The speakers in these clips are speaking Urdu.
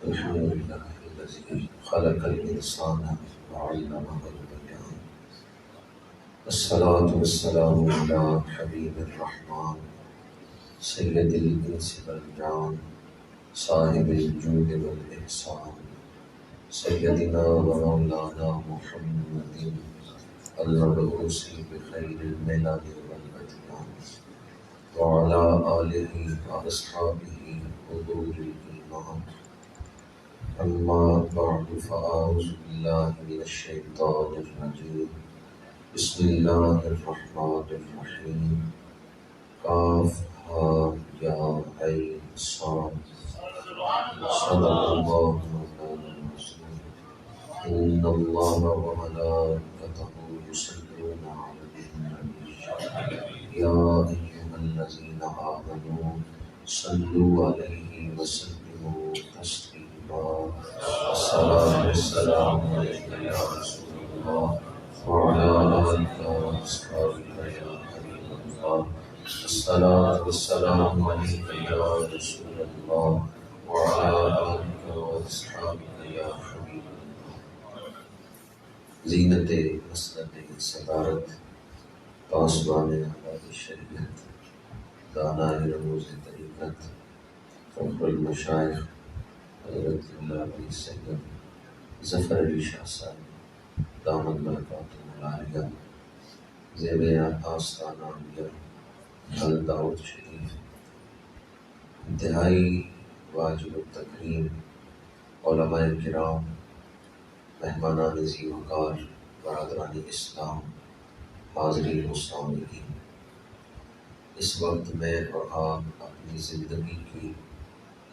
الحمد لله الذي خلق الإنسان وعلمه البيان. الصلاة والسلام على حبيب الرحمن سيد الإنس والجان صاحب الجود والإحسان سيدنا ومولانا محمد المبعوث بخير الملل والأديان وعلى آله وأصحابه حضور الإيمان. أما بعد فأعوذ بالله من الشيطان الرجيم. بسم الله الرحمن الرحيم. قاف ها يا عين صاد. صدق الله مولانا العظيم. إن الله وملائكته يصلون على النبي يا أيها الذين آمنوا صلوا عليه وسلموا تسليما. الصلاة والسلام عليك يا رسول الله وعلى آلك وأصحابك يا حبيب الله. الصلاة والسلام عليك يا رسول الله وعلى آلك وأصحابك يا حبيب الله. زینت مسند صدارت پاسبان احوال شریعت دانائے رموز طریقت فخر المشائخ حضرت اللہ علیہ سید ظفر علی شاہ صاحب دامت برکاتہ العالیہ زیب آستانہ عالیہ حل دعوت شریف انتہائی واجب التکریم علماء کرام مہمانان ذی وقار برادران اسلام حاضرین و سامعین، اس وقت میں اور آپ اپنی زندگی کی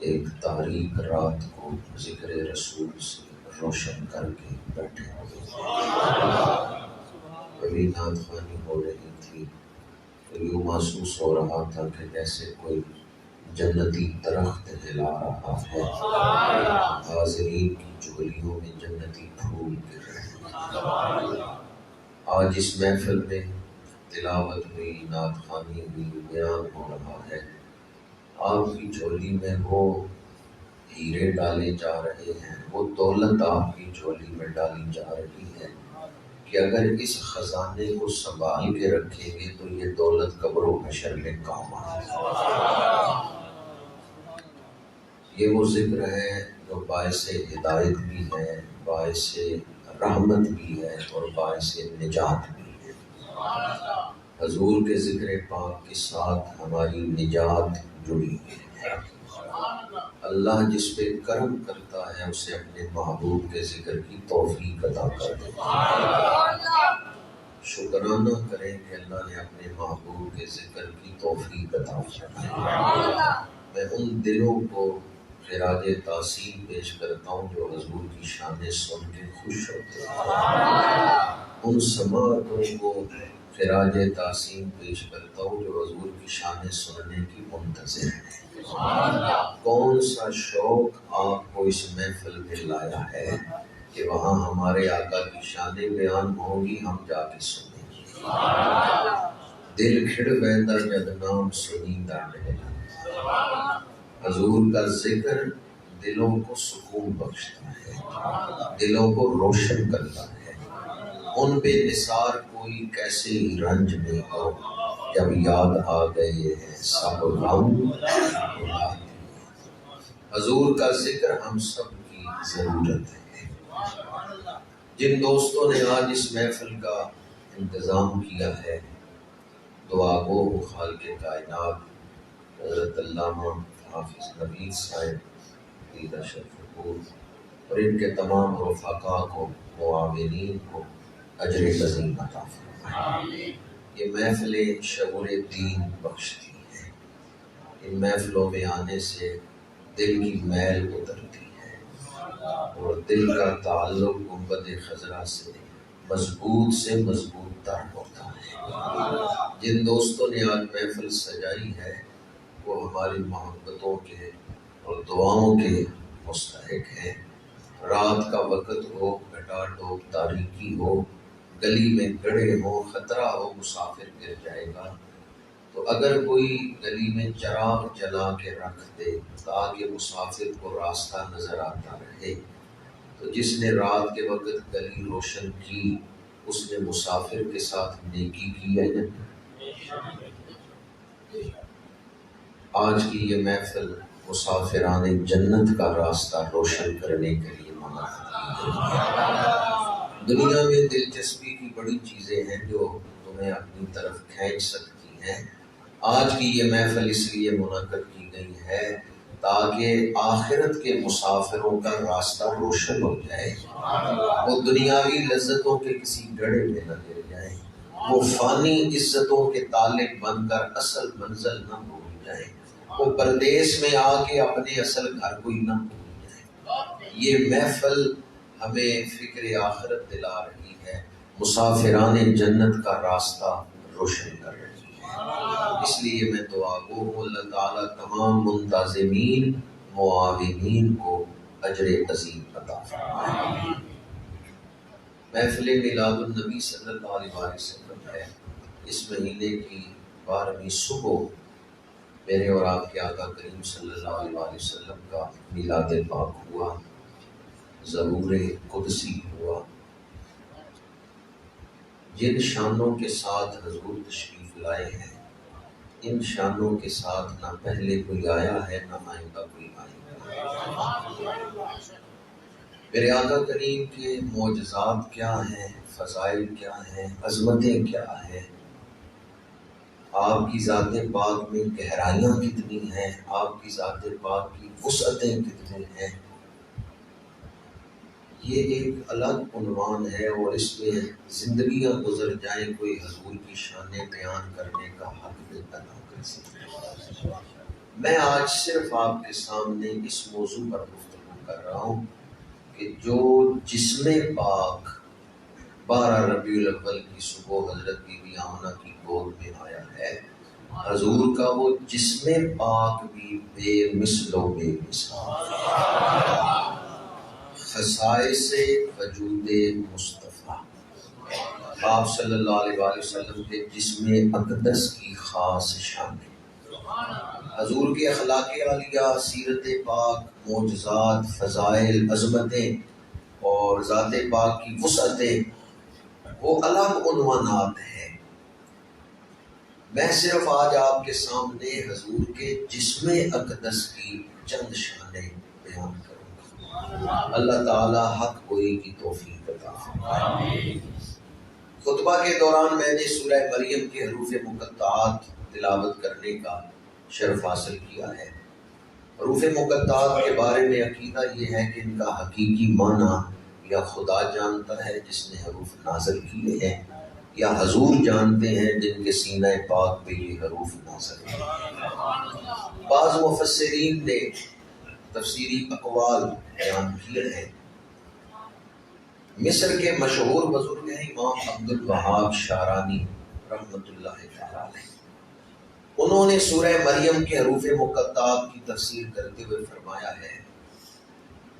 ایک تاریک رات کو ذکر رسول سے روشن کر کے بیٹھے ہوئے تھے. کبھی نعت خوانی ہو رہی تھی تو یوں محسوس ہو رہا تھا کہ جیسے کوئی جنتی درخت ہلا رہا ہے، حاضرین کی جھولیوں میں جنتی پھول گر رہے ہیں. آج اس محفل میں تلاوت ہوئی، نعت خوانی ہوئی، بیان ہو رہا ہے. آپ کی جھولی میں وہ ہیرے ڈالے جا رہے ہیں، وہ دولت آپ کی جھولی میں ڈالی جا رہی ہے کہ اگر اس خزانے کو سنبھال کے رکھیں گے تو یہ دولت قبر و حشر میں کام آئے. یہ وہ ذکر ہے جو باعث ہدایت بھی ہے، باعث رحمت بھی ہے اور باعث نجات بھی ہے. حضور کے ذکر پاک کے ساتھ ہماری نجات جڑی ہے. اللہ جس پہ کرم کرتا ہے اسے اپنے محبوب کے ذکر کی توفیق عطا کر دیتا ہے. شکرانہ کریں کہ اللہ نے اپنے محبوب کے ذکر کی توفیق عطا فرمائی. میں ان دلوں کو خراج تحسین پیش کرتا ہوں جو حضور کی شان سن کے خوش ہوتے ہیں. ان سماعتوں کو خراج تحسین پیش کرتا ہوں جو حضور کی شان سننے کی منتظر ہیں. کون سا شوق آپ کو اس محفل میں لایا ہے کہ وہاں ہمارے آقا کی شانیں بیان ہوں گی، ہم جا کے سنیں گے. دل کھڑ ویندا جد نام سنیندہ ڈیلا. حضور کا ذکر دلوں کو سکون بخشتا ہے، دلوں کو روشن کرتا ہے. ان بے نثار کوئی کیسے ہی رنج میں ہو، جب یاد آ گئے ہیں سب غم بھلا دیے. حضور کا ذکر ہم سب کی ضرورت ہے. جن دوستوں نے آج اس محفل کا انتظام کیا ہے، دعا گو خالق کائنات حضرت علامہ حافظ نوید صاحب دیدہ شرفپور اور ان کے تمام رفقاء کو، معاونین کو اجر عظیم عطا فرمائے. یہ محفلیں شعور دین بخشتی ہیں. ان محفلوں میں آنے سے دل کی میل اترتی ہے اور دل کا تعلق گنبد خضرا سے مضبوط تر ہوتا ہے. جن دوستوں نے آج محفل سجائی ہے وہ ہماری محبتوں کے اور دعاؤں کے مستحق ہیں. رات کا وقت ہو، گھٹا ڈوب تاریکی ہو، گلی میں گڑھے ہو، خطرہ ہو مسافر گر جائے گا، تو اگر کوئی گلی میں چراغ جلا کے رکھ دے تاکہ مسافر کو راستہ نظر آتا رہے، تو جس نے رات کے وقت گلی روشن کی اس نے مسافر کے ساتھ نیکی کی ہے یا نہیں؟ آج کی یہ محفل مسافران جنت کا راستہ روشن کرنے کے لیے منعقد کی گئی۔ دنیا میں دلچسپی کی بڑی چیزیں ہیں جو تمہیں اپنی طرف کھینچ سکتی ہیں۔ آج کی یہ محفل اس لیے منعقد کی گئی ہے تاکہ آخرت کے مسافروں کا راستہ روشن ہو جائے، وہ دنیاوی لذتوں کے کسی گڑھے میں نہ گر جائیں، وہ فانی عزتوں کے طالب بن کر اصل منزل نہ بھول جائیں، وہ پردیس میں آ کے اپنے اصل گھر کو ہی نہ بھول جائیں۔ یہ محفل ہمیں فکر آخرت دلا رہی ہے، مسافران جنت کا راستہ روشن کر رہی ہے۔ اس لیے میں دعا گو ہوں اللہ تعالیٰ تمام منتظمین معاونین کو اجر عظیم عطا فرمائے۔ محفل میلاد النبی صلی اللہ علیہ وسلم ہے۔ اس مہینے کی 12ویں صبح میرے اور آپ کے آقا کریم صلی اللہ علیہ وسلم کا میلاد پاک ہوا، ظہور قدسی ہوا۔ جن شانوں کے ساتھ حضور تشریف لائے ہیں ان شانوں کے ساتھ نہ پہلے کوئی آیا ہے نہ آئندہ کوئی آئے گا۔ میرے آقا کریم کے معجزات کیا ہیں، فضائل کیا ہیں، عظمتیں کیا ہیں، آپ کی ذات پاک میں گہرائیاں کتنی ہیں، آپ کی ذات پاک کی وسعتیں کتنی ہیں، یہ ایک الگ عنوان ہے اور اس میں زندگیاں گزر جائیں کوئی حضور کی شانیں بیان کرنے کا حق بھی ادا کر سکتا۔ میں آج صرف آپ کے سامنے اس موضوع پر گفتگو کر رہا ہوں کہ جو جسم پاک 12 ربیع الاول کی صبح حضرت بی بی آمنہ کی گود میں آیا ہے، حضور کا وہ جسم پاک بھی بے مثل و بے مثال، خصائص وجود مصطفیٰ، آپ صلی اللہ علیہ وسلم کے جسم اقدس کی خاص شانیں، حضور کے اخلاق عالیہ، سیرت پاک، معجزات، فضائل، عظمتیں اور ذات پاک کی وسعتیں، وہ الگ عنوانات ہیں۔ میں صرف آج آپ کے سامنے حضور کے جسم اقدس کی چند شانیں بیان کروں گا۔ اللہ تعالی حق گوئی کی توفیق عطا فرمائے۔ خطبہ کے دوران میں نے سورہ مریم کے حروف مقطعات تلاوت کرنے کا شرف حاصل کیا ہے۔ حروف مقطعات کے بارے میں عقیدہ یہ ہے کہ ان کا حقیقی معنی یا خدا جانتا ہے جس نے حروف نازل کیے ہیں، یا حضور جانتے ہیں جن کے سینہ پاک پہ یہ حروف نازل ہیں۔ بعض مفسرین نے تفسیری اقوال بیان کیے ہیں۔ مصر کے مشہور بزرگ ہیں امام عبد الوہاب شارانی رحمۃ اللہ تعالی علیہ۔ انہوں نے سورہ مریم کے حروف مقطعات کی تفسیر کرتے ہوئے فرمایا ہے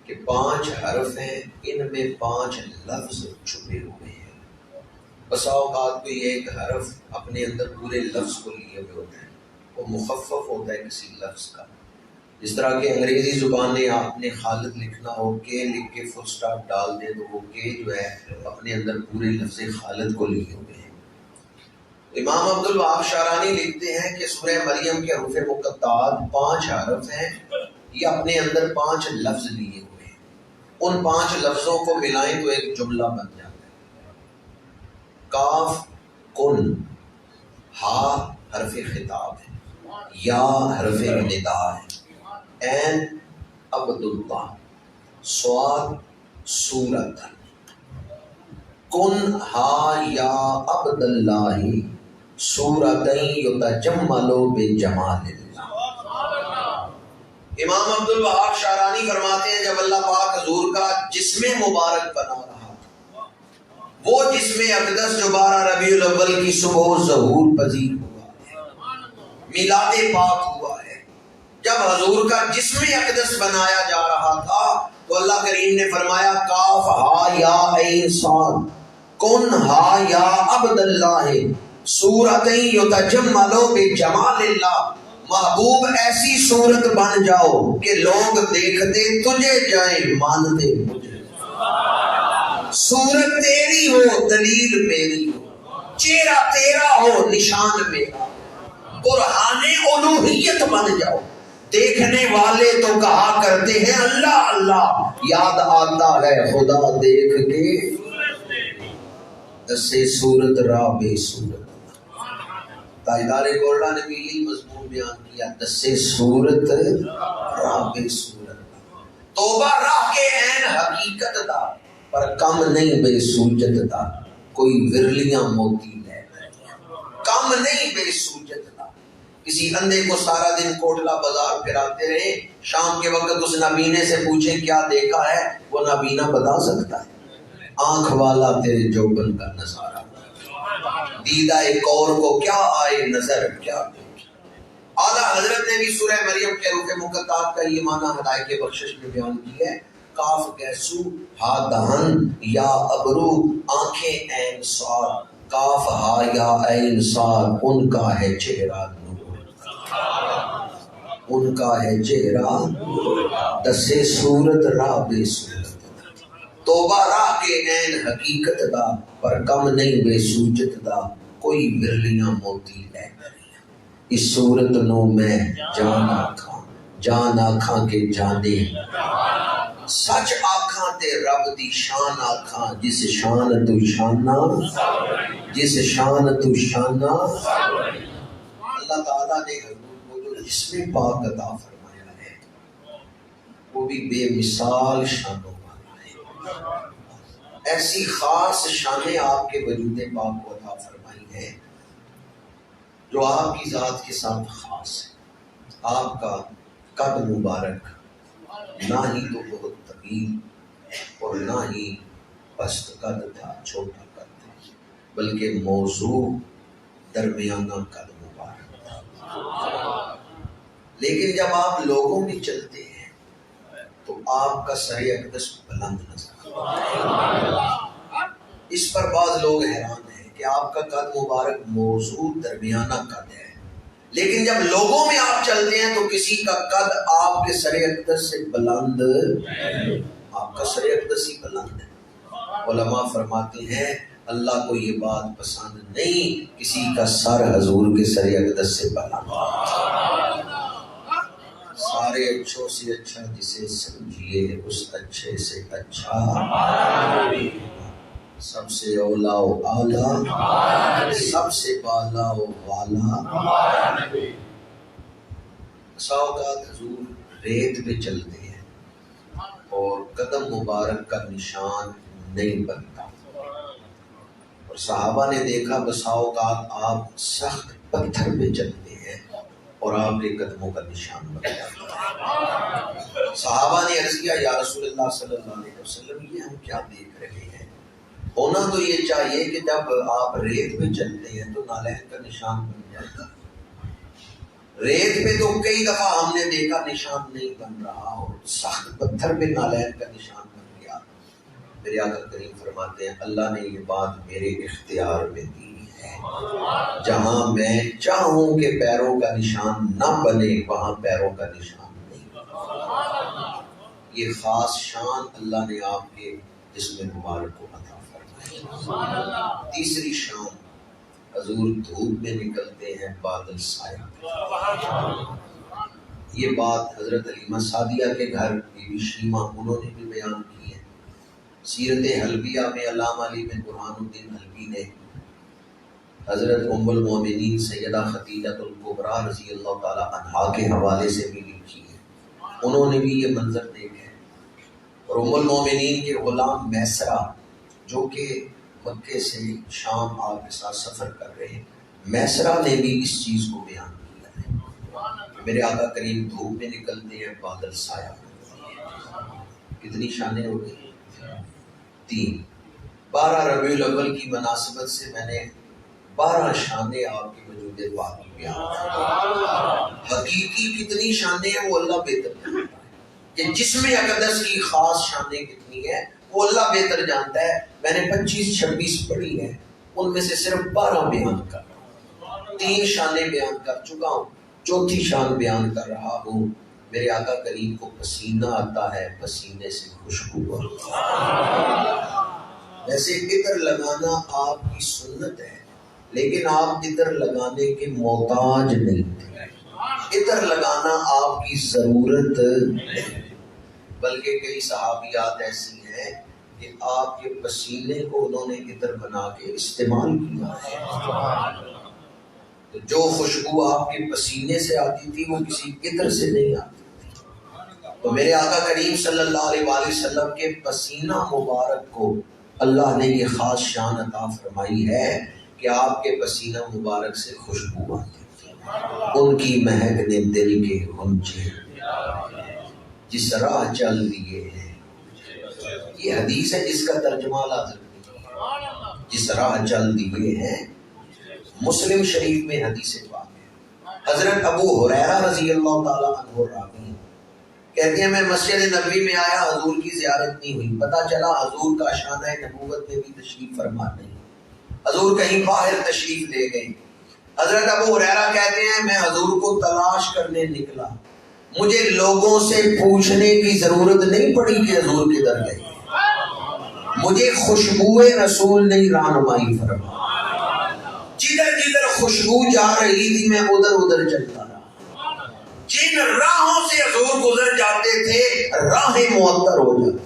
کہ 5 حرف ہیں، ان میں 5 لفظ چھپے ہوئے ہیں۔ بسا اوقات کوئی ایک حرف اپنے اندر پورے لفظ کو لیے ہوئے ہوتا ہے، وہ مخفف ہوتا ہے کسی لفظ کا، جس طرح کہ انگریزی زبان نے آپ نے خالد لکھنا ہو، کے لکھ کے فل سٹاپ ڈال دیں تو وہ کے جو ہے اپنے اندر پورے لفظ خالد کو لیے ہوئے ہیں۔ امام عبد الوہاب شارانی لکھتے ہیں کہ سورہ مریم کے حروف مقطعات 5 حرف ہیں، یہ اپنے اندر 5 لفظ لیے ہوئے ہیں۔ ان 5 لفظوں کو ملائیں تو ایک جملہ بن جاتا ہے۔ کاف کن، ہا حرف خطاب ہے، یا حرف نداء ہے، عین عبد اللہ، صاد سورت، کن ہا یا عبد اللہ سورتیں یتجمل بجمال اللہ۔ امام عبد الوہاب شارانی فرماتے ہیں جب اللہ پاک حضور کا جسم مبارک بنا رہا، وہ جسم اقدس جو 12 ربیع الاول کی صبح ظہور پذیر ہوا ہے، میلاد پاک ہوا ہے، جب حضور کا جسم اقدس بنایا جا رہا تھا تو اللہ کریم نے فرمایا کاف ہا یا عین صاد کن ہا یا عبد اللہ صورت یتجمل بجمال اللہ، محبوب ایسی صورت بن جاؤ کہ لوگ دیکھتے تجھے جائیں مانتے مجھے، صورت تیری ہو دلیل میری ہو، چہرہ تیرا ہو نشان میرا، برہان الوہیت بن جاؤ، دیکھنے والے تو کہا کرتے ہیں اللہ اللہ، یاد آتا ہے خدا دیکھ کے دسے صورت راہ بے صورت۔ تاجدار گولڈا نے بھی یہی مضمون بیان کیا، دسے صورت راہ بے صورت، توبہ راہ کے عین حقیقت دا، پر کم نہیں بے سوجت دا، کوئی ورلیاں موتی لے کم نہیں بے سوجت دا۔ کسی اندھے کو سارا دن کوٹلا بازار پھراتے رہے، شام کے وقت اس نابینے سے پوچھیں کیا دیکھا ہے، وہ نابینا بتا سکتا ہے، آنکھ والا تیرے جوبن کا نظارہ، دیدہ ایک اور کو کیا آئے نظر کیا دیکھ۔ اعلیٰ حضرت نے بھی سورہ مریم کے روح مقدات کا یہ معنی ہدایت کے بخشش میں بیان کی ہے، کاف گیسو ہا دہن یا ابرو آنکھیں عین صاد، کاف ہا یا عین صاد، ان کا ہے چہرہ نور، ان کا ہے چہرہ دسے صورت راہ بے صورت، توبہ راہ کے عین حقیقت دا، پر کم نہیں بے سوجت دا، کوئی ورلیاں موتی لے کریاں، اس صورت نو میں جان آکھاں، جان آکھاں کے جانے، سچ آکھاں تے رب دی شان آکھاں، جس شان تو شانہ، جس شان تو شانہ۔ اللہ تعالیٰ نے حضور کو جو جسم پاک عطا فرمایا ہے وہ بھی بے مثال شانوں والا ہے، ایسی خاص شانیں آپ کے وجود پاک کو عطا فرمائی ہیں جو آپ کی ذات کے ساتھ خاص ہے۔ آپ کا قد مبارک نہ ہی تو بہت طویل اور نہ ہی پست قد تھا، چھوٹا قد تھا، بلکہ موضوع درمیانہ قد مبارک تھا۔ لیکن جب آپ لوگوں میں چلتے ہیں تو آپ کا سر اقدس بلند نظر آتا ہے۔ اس پر بعض لوگ حیران ہیں کہ آپ کا قد مبارک موضوع درمیانہ قد ہے، لیکن جب لوگوں میں آپ چلتے ہیں تو کسی کا قد آپ کے سر اقدس سے بلند، آپ کا سر اقدس ہی بلند ہے۔ علماء فرماتے ہیں اللہ کو یہ بات پسند نہیں کسی کا سر حضور کے سر اقدس سے بلند، سارے اچھوں سے اچھا جسے سمجھیے اس اچھے سے اچھا، سب سے اولا و اعلیٰ، سب سے بالا و والا۔ بسا اوقات حضور ریت پہ چلتے ہیں اور قدم مبارک کا نشان نہیں بنتا، اور صحابہ نے دیکھا بسا اوقات آپ سخت پتھر پہ چلتے ہیں اور آپ کے قدموں کا نشان بن جاتا ہے۔ صحابہ نے عرض کیا یا رسول اللہ صلی اللہ علیہ وسلم یہ ہم کیا دیکھ رہے ہیں، ہونا تو یہ چاہیے کہ جب آپ ریت پہ چلتے ہیں تو نالین کا نشان بن جاتا ہے، ریت پہ تو کئی دفعہ ہم نے دیکھا نشان نہیں بن رہا اور سخت پتھر پہ نالین کا نشان بن گیا۔ میرے آقا کریم فرماتے ہیں اللہ نے یہ بات میرے اختیار میں دی ہے، جہاں میں چاہوں کہ پیروں کا نشان نہ بنے وہاں پیروں کا نشان نہیں بنے۔ یہ خاص شان اللہ نے آپ کے جسم مبارک کو عطا فرمائی۔ تیسری شان حضور دھوپ میں نکلتے ہیں بادل سایہ میں۔ یہ بات حضرت حلیمہ سعدیہ کے گھر بی بی شیمہ انہوں نے بھی بیان کی ہے۔ سیرت حلبیہ میں علامہ علی بن برہان الدین حلبی نے حضرت ام المومنین سیدہ خدیجہ الکبریٰ رضی اللہ تعالی عنہا کے حوالے سے بھی لکھی ہے، انہوں نے بھی یہ منظر دیکھا ہے۔ اور ام المومنین کے غلام میسرہ جو کہ مکے سے شام آپ کے ساتھ سفر کر رہے ہیں، میسرہ نے بھی اس چیز کو بیان کیا ہے۔ میرے آقا کریم دھوپ میں نکلتے ہیں بادل سایہ میں۔ کتنی شانیں ہو گئی؟ 3۔ 12 ربیع الاول کی مناسبت سے میں نے 12 شانیں آپ کے وجود پاک کی بیان کی۔ حقیقی کتنی شانیں ہیں وہ اللہ بہتر جانتا ہے، کہ جسم اقدس کی خاص شانیں کتنی ہیں وہ اللہ بہتر جانتا ہے۔ میں نے 25-26 پڑھی ہیں، ان میں سے صرف 12 بیان کر رہا ہوں۔ 3 شانیں بیان کر چکا ہوں، چوتھی شان بیان کر رہا ہوں۔ میرے آقا کریم کو پسینہ آتا ہے، پسینے سے خوشبو آتی ہے۔ ویسے عطر لگانا آپ کی سنت ہے، لیکن آپ عطر لگانے کے محتاج نہیں تھے، عطر لگانا آپ کی ضرورت نہیں، بلکہ کئی صحابیات ایسی ہیں کہ آپ کے پسینے کو انہوں نے عطر بنا کے استعمال کیا ہے۔ تو جو خوشبو آپ کے پسینے سے آتی تھی وہ کسی عطر سے نہیں آتی تھی۔ تو میرے آقا کریم صلی اللہ علیہ وآلہ وسلم کے پسینہ مبارک کو اللہ نے یہ خاص شان عطا فرمائی ہے کہ آپ کے پسینہ مبارک سے خوشبو آتی تھی۔ ان کی مہک نے دل کے غنچے جس راہ چل دیے ہیں، یہ حدیث ہے جس کا ترجمہ لازم نہیں، جس راہ چل دیے ہیں، مسلم شریف میں حدیث پاک ہے۔ حضرت ابو ہریرہ رضی اللہ تعالیٰ عنہ راوی کہتے ہیں میں مسجد نبوی میں آیا، حضور کی زیارت نہیں ہوئی، پتہ چلا حضور کا شانہ نبوت میں بھی تشریف فرما نہیں، حضور کہیں باہر تشریف لے گئے۔ حضرت ابو ہریرہ کہتے ہیں میں حضور کو تلاش کرنے نکلا، مجھے لوگوں سے پوچھنے کی ضرورت نہیں پڑی کہ حضور کدھر گئے، مجھے خوشبوئے رسول نے رہنمائی فرمائی، جدھر جدھر خوشبو جا رہی تھی میں ادھر ادھر چلتا رہا، جن راہوں سے حضور گزر جاتے تھے راہیں معطر ہو جاتی۔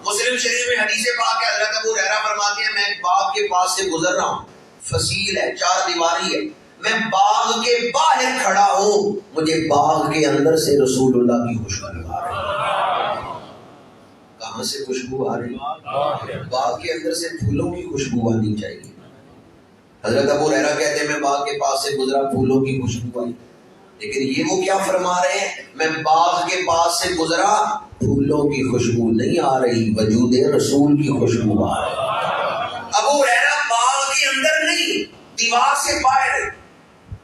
مسلم شریف میں حدیث پاک ہے، حضرت ابو ہریرہ فرماتے ہیں میں ایک باغ کے پاس سے گزر رہا ہوں، فصیل ہے، 4 دیواری ہے، میں باغ کے باہر کھڑا ہوں، مجھے باغ کے اندر سے رسول اللہ کی خوشبو آ رہی ہے۔ کہاں سے خوشبو آ رہی ہے؟ باغ کے اندر سے پھولوں کی خوشبو آنی چاہیے۔ حضرت ابو ہریرہ کہتے ہیں میں باغ کے پاس سے گزرا، پھولوں کی خوشبو آئی، لیکن یہ وہ کیا فرما رہے ہیں، میں باغ کے پاس سے گزرا، پھولوں کی خوشبو نہیں آ رہی، وجود رسول کی خوشبو آ رہی۔ ابو ہریرہ باغ کے اندر نہیں، دیوار سے باہر،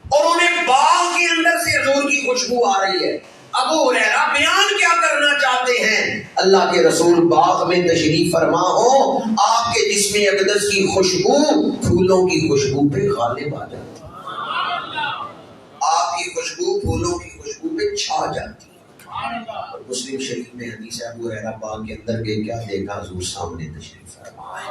اور انہیں باغ کے اندر سے حضور کی خوشبو آ رہی ہے۔ ابو ہریرہ بیان کیا کرنا چاہتے ہیں، اللہ کے رسول باغ میں تشریف فرما ہو، آپ کے جسم اقدس کی خوشبو پھولوں کی خوشبو پہ غالب آ جاتی ہے، آپ کی خوشبو پھولوں کی خوشبو پہ چھا جاتی ہے۔ اور مسلم شریف میں حدیث ہے ابو ہریرہ باغ کے اندر گئے، کیا دیکھا، حضور سامنے تشریف فرما ہے۔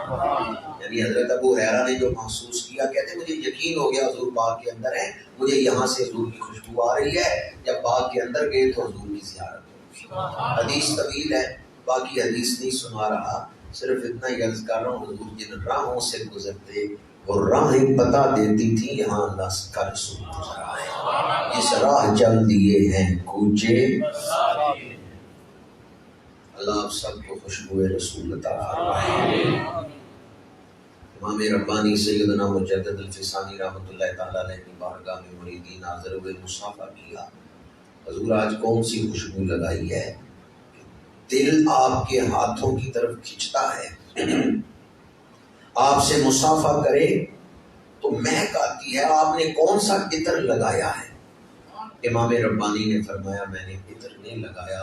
یعنی حضرت ابو ہریرہ نے جو محسوس کیا، کہتے مجھے یقین ہو گیا حضور باغ کے اندر ہے، مجھے یہاں سے حضور کی خوشبو آ رہی ہے، جب باغ کے اندر گئے تو حضور کی زیارت ہوئی۔ حدیث طویل ہے، باقی حدیث نہیں سنا رہا، صرف اتنا ہی عرض کر رہا ہوں، حضور جن راہوں سے گزرتے وہ راہیں بتا دیتی تھی یہاں اللہ کا رسول گزرا ہے، جس راہ چل دیے ہیں کوچے، اللہ آپ سب کو خوشبو رسول عطا فرمائے۔ امام ربانی سیدنا مجدد الفسانی رحمۃ اللہ تعالی علیہ کی بارگاہ میں مریدین حاضر ہوئے، مصافحہ کیا، حضور آج کون سی خوشبو لگائی ہے، دل آپ کے ہاتھوں کی طرف کھنچتا ہے، آپ سے مصافحہ کرے تو مہک آتی ہے، آپ نے کون سا عطر لگایا ہے؟ امام ربانی نے فرمایا میں نے عطر نہیں لگایا،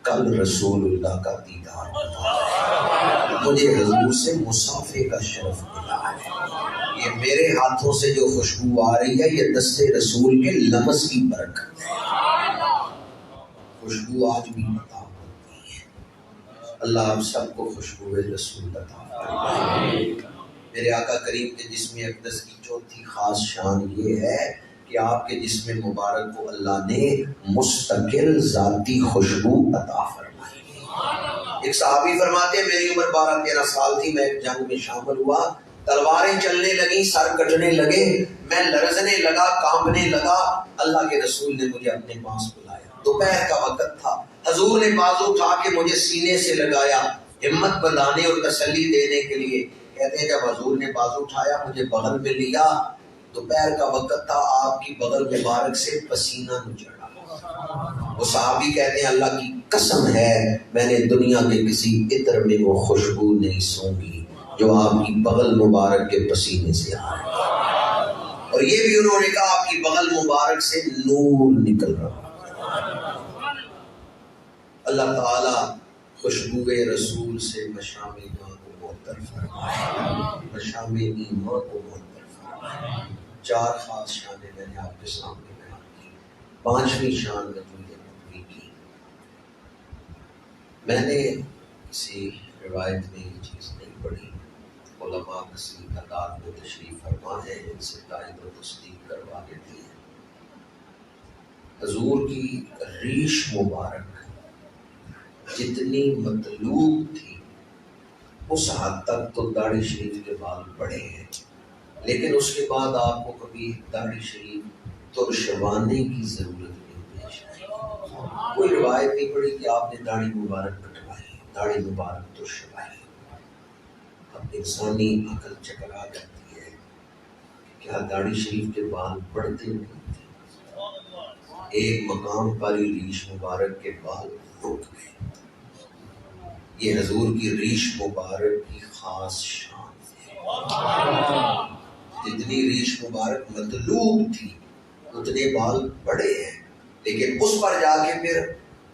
کل رسول اللہ کا دیدار ہوا، مجھے حضور سے مصافحے کا شرف ملا ہے، یہ میرے ہاتھوں سے جو خوشبو آ رہی ہے یہ دست رسول کے لمس کی برکت ہے۔ خوشبو آج بھی عطا ہوتی ہے، اللہ آپ سب کو خوشبو رسول عطا فرمائے۔ میرے آقا کریم کے جسم اقدس کی چوتھی خاص شان یہ ہے کہ آپ کے جسم مبارک کو اللہ نے مستقل ذاتی خوشبو عطا فرمائی۔ ایک صحابی فرماتے ہیں میری عمر 12-13 سال تھی، میں ایک جنگ میں شامل ہوا، تلواریں چلنے لگیں، سر کٹنے لگے، میں لرزنے لگا، کانپنے لگا، اللہ کے رسول نے مجھے اپنے پاس بلایا، دوپہر کا وقت تھا، حضور نے بازو اٹھا کے مجھے سینے سے لگایا، ہمت بندھانے اور تسلی دینے کے لیے۔ کہتے ہیں جب حضور نے بازو اٹھایا مجھے بغل میں لیا، دوپہر کا وقت تھا، آپ کی بغل مبارک سے پسینہ نچڑا۔ وہ صحابی کہتے ہیں اللہ کی قسم ہے میں نے دنیا کے کسی عطر میں وہ خوشبو نہیں سونگھی جو آپ کی بغل مبارک کے پسینے سے آ رہی ہے، اور یہ بھی انہوں نے کہا آپ کی بغل مبارک سے نور نکل رہا۔ اللہ تعالیٰ خوشبو رسول سے مشام ایمان کو معطر فرمائے، مشام ایمان کو معطر فرمائے۔ 4 خاص شانیں میں نے آپ کے سامنے بیان کی، 5ویں شان میں تمہیں نبوی کی۔ میں نے کسی روایت میں یہ چیز نہیں پڑھی، علماء کثیر تعداد میں تشریف فرما ہے، ان سے تائید و تصدیق کروا لیتی ہے۔ حضور کی ریش مبارک جتنی مطلوب تھی اس حد تک تو داڑھی شریف کے بال بڑے ہیں، لیکن اس کے بعد آپ کو کبھی داڑھی شریف ترشوانے کی ضرورت نہیں پیش آئی۔ کوئی روایت نہیں پڑی کہ آپ نے داڑھی مبارک کٹوائی، داڑھی مبارک ترشوائی۔ اب انسانی عقل چکرا جاتی ہے کہ کیا داڑھی شریف کے بال بڑھتے نہیں تھے؟ ایک مقام پر ہی ریش مبارک کے بال رک گئے۔ یہ حضور کی ریش مبارک کی خاص شان ہے۔ جتنی ریش مبارک مطلوب تھی اتنے بال بڑے ہیں، لیکن اس پر جا کے پھر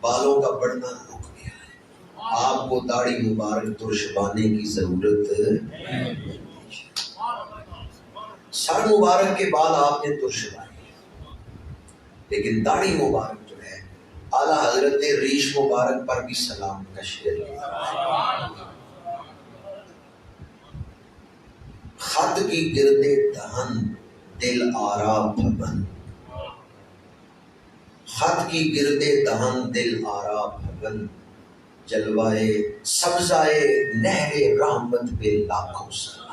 بالوں کا بڑھنا رک گیا ہے۔ آپ کو داڑھی مبارک ترشوانے کی ضرورت نہیں۔ سر مبارک کے بال آپ نے ترشوائے، لیکن داڑھی مبارک جو ہے اعلیٰ حضرت ریش مبارک پر بھی سلام کا شعر ہے۔ خط کی گردے دہن دل آرا بھون، خط کی گردے دہن دل آرا بھون، جلوائے سبزائے نہر رحمت پہ لاکھوں سلام۔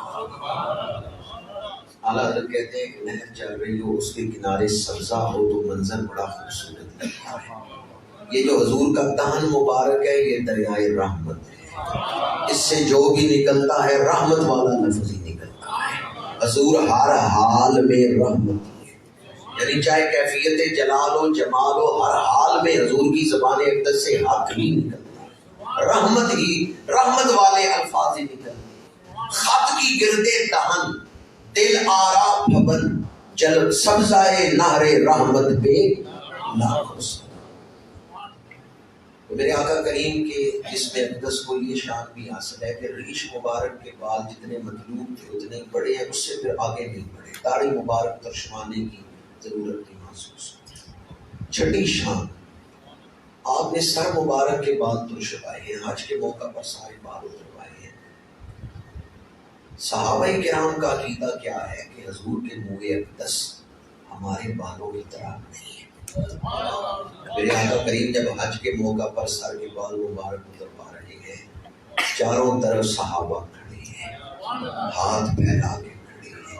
اعلیٰ حضرت کہتے ہیں کہ نہر چل رہی ہو، اس کے کنارے سبزہ ہو تو منظر بڑا خوبصورت لگتا ہے۔ یہ جو حضور کا دہن مبارک ہے یہ دریائے رحمت ہے، اس سے جو بھی نکلتا ہے رحمت والا لفظ ہی نکلتا ہے۔ حضور ہر حال میں رحمت ہے، یعنی چاہے کیفیت جلال و جمال ہو، ہر حال میں حضور کی زبان اقدس سے حق نہیں نکلتا، رحمت ہی، رحمت والے الفاظ ہی نکلتے ہیں۔ خط کی گردے دہن دل آرا بھون، جل سبزائے نہر رحمت پہ لاکھوں سلام۔ میرے آقا کریم کے جسم اقدس کو یہ شان بھی حاصل ہے کہ ریش مبارک کے بال جتنے مطلوب تھے اتنے بڑے ہیں، اس سے پھر آگے نہیں بڑھے، داڑھی مبارک ترشوانے کی ضرورت نہیں محسوس ہوتی۔ چھٹی شان، آپ نے سر مبارک کے بال ترشوائے ہیں، حج کے موقع پر سارے بال اتروائے ہیں۔ صحابہ کرام کا عقیدہ کیا ہے کہ حضور کے منہ اقدس ہمارے بالوں کی طرح نہیں ہے۔ میرے آقا کریم جب حج کے موقع پر سر کے بال مبارک اتروا رہے ہیں، چاروں طرف صحابہ کھڑے ہیں، ہاتھ پھیلا کے کھڑے ہیں،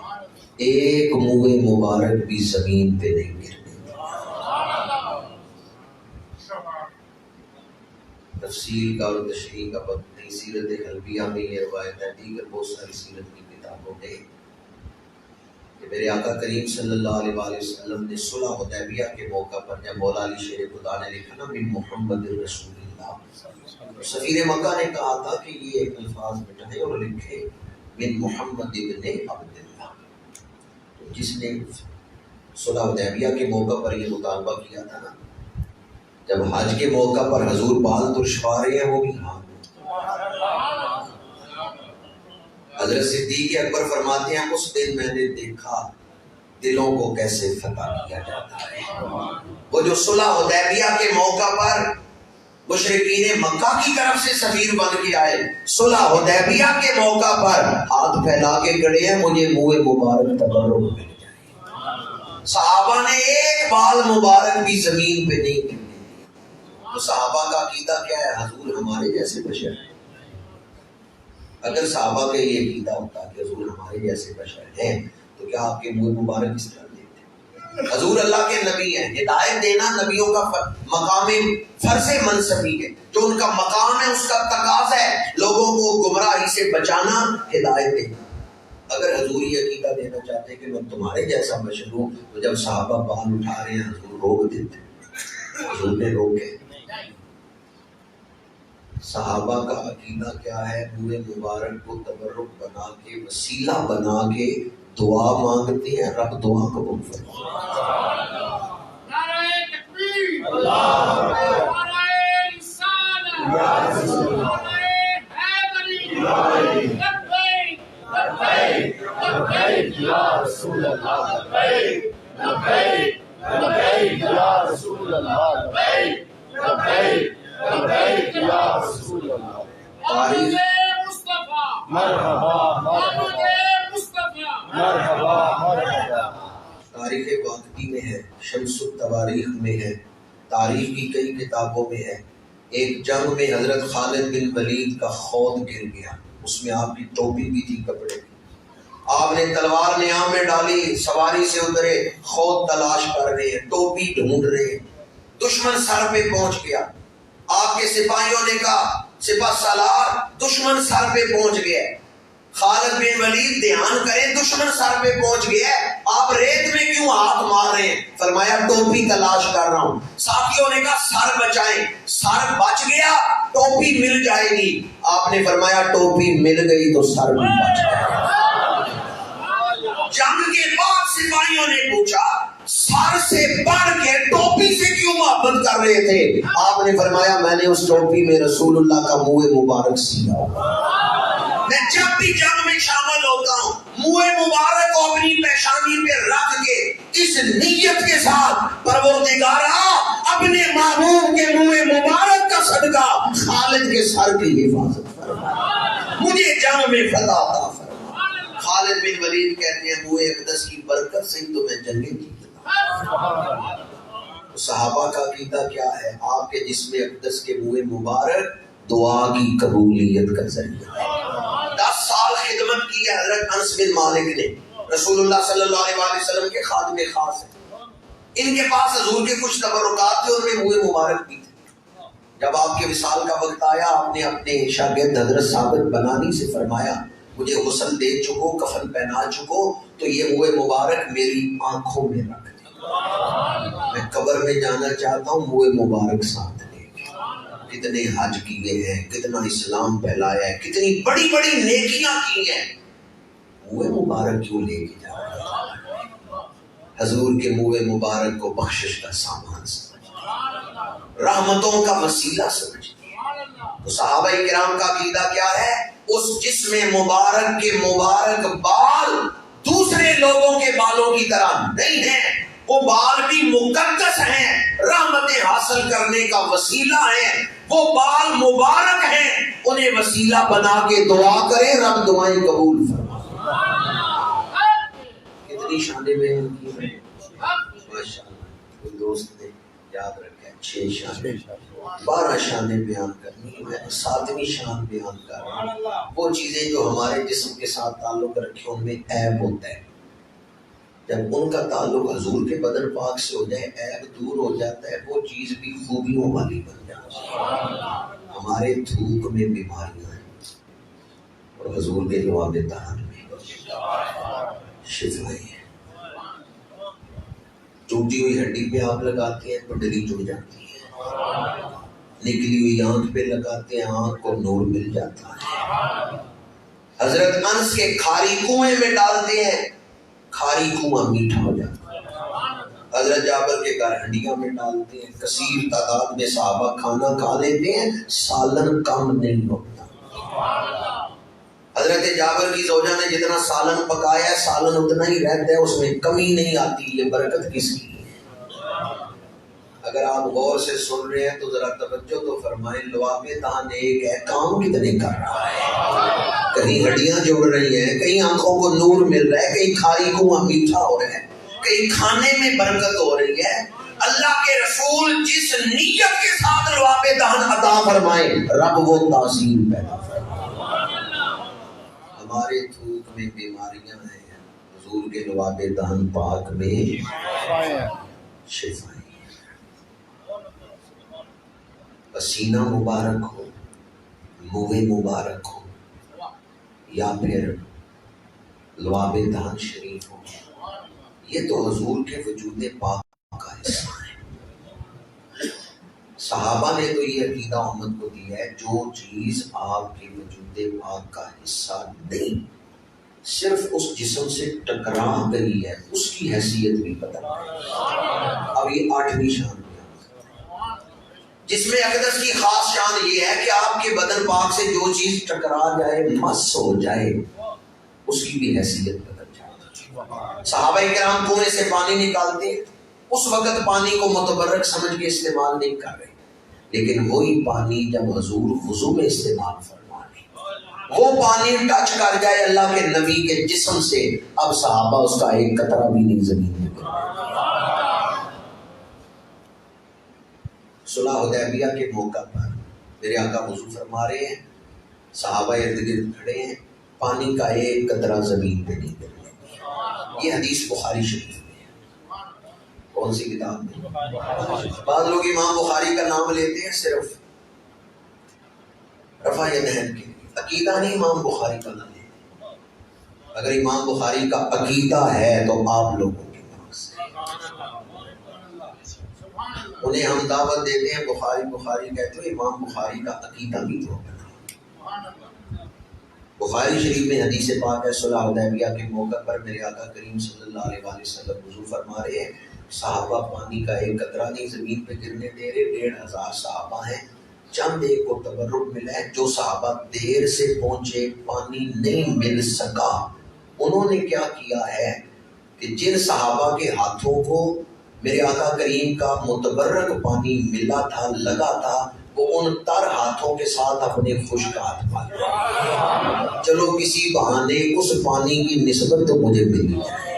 ایک منہ مبارک بھی زمین پہ نہیں گرنے دیا۔ تفصیل کا اور تشریح کا وقت نہیں، سیرت حلبیہ میں یہ روایت ہے، دیگر بہت ساری سیرت کی کتابوں میں کہ میرے آقا کریم صلی اللہ علیہ وآلہ وسلم نے صلح حدیبیہ کے موقع پر جب مولا علی شیر خدا نے لکھا نا من محمد رسول اللہ، سفیر مکہ نے کہا تھا کہ یہ الفاظ مٹائے اور لکھے من محمد ابن عبداللہ۔ جس نے صلح حدیبیہ کے موقع پر یہ مطالبہ کیا تھا نا، جب حج کے موقع پر حضور بال ترشوا رہے ہیں وہ بھی ہاتھ، حضرت صدیق اکبر فرماتے ہیں اس دن میں نے دیکھا دلوں کو کیسے فتح کیا جاتا ہے۔ وہ جو صلح حدیبیہ کے موقع پر مشرکین مکہ کی طرف سے سفیر بن کے آئے، صلح حدیبیہ کے موقع پر ہاتھ پھیلا کے کھڑے ہیں، مجھے منہ مبارک تبرک مل جائے۔ صحابہ نے ایک بال مبارک بھی زمین پہ نہیں گرنے دیا۔ تو صحابہ کا عقیدہ کیا ہے؟ حضور ہمارے جیسے بشر ہیں۔ اگر صحابہ کا یہ عقیدہ ہوتا کہ حضور ہمارے جیسے بشر ہیں تو کیا آپ کے منہ مبارک اس طرح دیتے؟ حضور اللہ کے نبی ہیں، ہدایت دینا نبیوں کا مقام فرض منصبی ہے، جو ان کا مقام ہے اس کا تقاضا ہے لوگوں کو گمراہی سے بچانا، ہدایت دینا۔ اگر حضور یہ عقیدہ دینا چاہتے کہ میں تمہارے جیسا بشر ہوں تو جب صحابہ بال اٹھا رہے ہیں حضور روک دیتے، حضور نے روکے۔ صحابہ کا عقیدہ کیا ہے؟ منہ مبارک کو تبرک بنا کے، وسیلہ بنا کے دعا مانگتے ہیں، رب دعا قبول فرمائے۔ نعرہ تکبیر، نعرہ رسالت، نعرہ حیدری، لبیک لبیک لبیک یا رسول اللہ لبیک لبیک لبیک یا رسول اللہ لبیک لبیک لبیک یا رسول اللہ تاریخ مصطفیٰ مرحبا مرحبا مصطفیٰ مرحبا مرحبا تاریخ واقعی میں ہے، شمس التواریخ میں ہے، تاریخ کی کئی کتابوں میں ہے۔ ایک جنگ میں حضرت خالد بن ولید کا خود گر گیا، اس میں آپ کی ٹوپی بھی تھی کپڑے کی۔ آپ نے تلوار نیام میں ڈالی، سواری سے اترے، خود تلاش کر رہے ہیں، ٹوپی ڈھونڈ رہے ہیں، دشمن سر پہ پہنچ گیا۔ آپ کے سپاہیوں نے کہا سپہ سالار دشمن سر پہ پہنچ گیا۔ خالد بن ولید دھیان کریں، دشمن سر پہ پہنچ گیا ہے، آپ ریت میں کیوں ہاتھ مار رہے ہیں؟ فرمایا ٹوپی تلاش کر رہا ہوں۔ ساتھیوں نے کہا سر بچائیں، سر بچ گیا ٹوپی مل جائے گی۔ آپ نے فرمایا ٹوپی مل گئی تو سر بھی بچ گیا۔ جنگ کے بعد سپاہیوں نے پوچھا سر سے بڑھ کے ٹوپی سے کیوں محبت کر رہے تھے؟ آپ نے فرمایا میں نے اس ٹوپی میں رسول اللہ کا منہ مبارک سیا ہوا۔ میں جب بھی جنگ میں شامل ہوتا ہوں منہ مبارک کو اپنی پیشانی پہ رکھ کے اس نیت کے ساتھ پروردگارا اپنے محبوب کے منہ مبارک کا صدقہ خالد کے سر کی حفاظت فرما، مجھے جنگ میں فتح عطا فرما۔ خالد بن ولید کہتے ہیں منہ اقدس کی برکت سے ہی تو میں جنگیں جیتا۔ صحابہ کا عقیدہ کیا ہے؟ آپ کے جسم اقدس کے منہ مبارک دعا کی قبولیت کا ذریعہ ہے۔ 10 سال خدمت کی ہے حضرت انس بن مالک نے، رسول اللہ صلی اللہ علیہ وسلم کے خادم خاص ہیں۔ ان کے پاس حضور کے کچھ تبرکات تھے، ان میں منہ مبارک بھی تھے۔ جب آپ کے وصال کا وقت آیا آپ نے اپنے شاگرد حضرت ثابت بنانی سے فرمایا مجھے غسل دے چکو، کفن پہنا چکو تو یہ منہ مبارک میری آنکھوں میں رکھ دے، میں قبر میں جانا چاہتا ہوں منہ مبارک ساتھ۔ کتنے حج کیے ہیں، کتنا اسلام پھیلایا ہے، کتنی بڑی بڑی نیکیاں کی ہیں، منہ مبارک کیوں لے کے جا رہے ہیں؟ حضور کے منہ مبارک کو بخشش کا سامان سمجھ، رحمتوں کا وسیلہ سمجھ۔ تو صحابہ کرام کا عقیدہ کیا ہے؟ اس جسم مبارک کے مبارک بال دوسرے لوگوں کے بالوں کی طرح نہیں ہیں، وہ بال بھی مقدس ہیں، رحمتیں حاصل کرنے کا وسیلہ ہیں، وہ بال مبارک ہیں، انہیں وسیلہ بنا کے دعا کریں رب دعائیں قبول فرما۔ کتنی شانیں بیان کی ہیں ماشاءاللہ، کوئی دوست نے یاد رکھا 6 شانیں، 12 شانیں بیان کرنی، میں 7ویں شان بیان کر رہا ہوں۔ وہ چیزیں جو ہمارے جسم کے ساتھ تعلق رکھے ان میں عیب ہوتا ہے، جب ان کا تعلق حضور کے بدن پاک سے ہو جائے عیب دور ہو جاتا ہے، وہ چیز بھی خوبیوں والی بن جاتی ہے۔ ہمارے تھوک میں بیماریاں ہیں اور حضور کے جواب دہن میں شفائیں ہیں۔ ٹوٹی ہوئی ہڈی پہ آپ لگاتے ہیں پنڈلی جڑ جاتی ہے، نکلی ہوئی آنکھ پہ لگاتے ہیں آنکھ کو نور مل جاتا ہے۔ حضرت انس کے کھاری کنویں میں ڈالتے ہیں کھاری کنواں میٹھا ہو جاتا ہے۔ حضرت جابر کے گھر ہنڈیاں میں ڈالتے ہیں، کثیر تعداد میں صحابہ کھانا کھا لیتے ہیں، سالن کم نہیں ہوتا۔ حضرت جابر کی زوجہ نے جتنا سالن پکایا ہے سالن اتنا ہی رہتا ہے، اس میں کمی نہیں آتی۔ یہ برکت کس کی ہے؟ اگر آپ غور سے سن رہے ہیں تو ذرا توجہ تو فرمائیں، لواب دہن ایک ہے، کام کتنے کر رہا ہے؟ کہیں ہڈیاں جوڑ رہی ہیں، کہیں آنکھوں کو نور مل رہا ہے، کہیں کھاری کنواں میٹھا ہو رہا ہے، کہیں کھانے میں برکت ہو رہی ہے۔ اللہ کے رسول جس نیت کے ساتھ لواب دہن عطا فرمائیں رب وہ تاثیر پیدا فرمائے۔ ہمارے تھوک میں بیماریاں ہیں، حضور کے لواب دہن پاک میں شفائیں۔ پسینہ مبارک ہو، منہ مبارک ہو، یا پھر لواب دہن شریف ہو، یہ تو حضور کے وجود پاک کا حصہ ہے۔ صحابہ نے تو یہ عقیدہ امت کو دیا ہے جو چیز آپ کے وجود پاک کا حصہ نہیں، صرف اس جسم سے ٹکرا گئی ہے، اس کی حیثیت بھی بدل گئی۔ اب یہ 8ویں شان جس میں اقدس کی خاص شان یہ ہے کہ آپ کے بدن پاک سے جو چیز ٹکرا جائے، مس ہو جائے، اس کی بھی حیثیت بدل صحابہ کرام کنویں سے پانی نکالتے ہیں، اس وقت پانی کو متبرک سمجھ کے استعمال نہیں کر رہے، لیکن وہی پانی جب حضور وضو میں استعمال فرما لیں، وہ پانی ٹچ کر جائے اللہ کے نبی کے جسم سے، اب صحابہ اس کا ایک قطرہ بھی نہیں زمین میں گرا۔ صلح حدیبیہ کے موقع پر میرے آقا وضو فرما رہے ہیں، صحابہ ارد گرد کھڑے ہیں، پانی کا ایک قطرہ زمین پہ نہیں گرا۔ یہ حدیث بخاری شریف میں ہے۔ کون سی کتاب میں؟ بعض لوگ امام بخاری کا نام لیتے ہیں صرف رفع یدین کے لیے، عقیدہ نہیں امام بخاری کا نام لیتے۔ اگر امام بخاری کا عقیدہ ہے تو آپ لوگوں کے پاس ہے، انہیں ہم دعوت دیتے ہیں بخاری کہتے ہیں، امام بخاری کا عقیدہ بھی تو بنا۔ بخاری شریف میں حدیث پاک ہے، صلح حدیبیہ کے موقع پر میرے آقا کریم صلی اللہ علیہ وآلہ وسلم وضو فرما رہے ہیں، صحابہ پانی کا ایک قطرہ نہیں زمین پہ گرنے دے رہے، 1500 صحابہ ہیں، چند ایک کو تبرک ملا ہے، جو صحابہ دیر سے پہنچے پانی نہیں مل سکا، انہوں نے کیا کیا ہے کہ جن صحابہ کے ہاتھوں کو میرے آقا کریم کا متبرک پانی ملا تھا، لگا تھا، وہ ان تر ہاتھوں کے ساتھ اپنے خشک ہاتھ پالے، چلو کسی بہانے اس پانی کی نسبت تو مجھے ملی جائے۔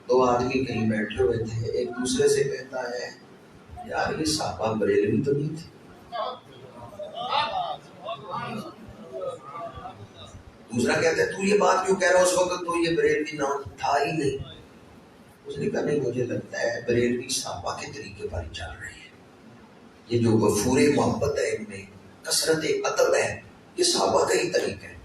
دو آدمی کہیں بیٹھے ہوئے تھے، ایک دوسرے سے کہتا ہے یار یہ صحابہ بریلوی تو نہیں تھے، دوسرا کہتا ہے تو یہ بات کیوں کہہ رہا ہے، اس وقت تو یہ بریلوی نام تھا ہی نہیں۔ اس نے کہا نہیں مجھے لگتا ہے بریلوی صحابہ کے طریقے پر چل رہے ہیں، یہ جو غفور محبت ہے ان میں، کثرت ادب ہے، یہ صحابہ کا ہی طریقہ ہے۔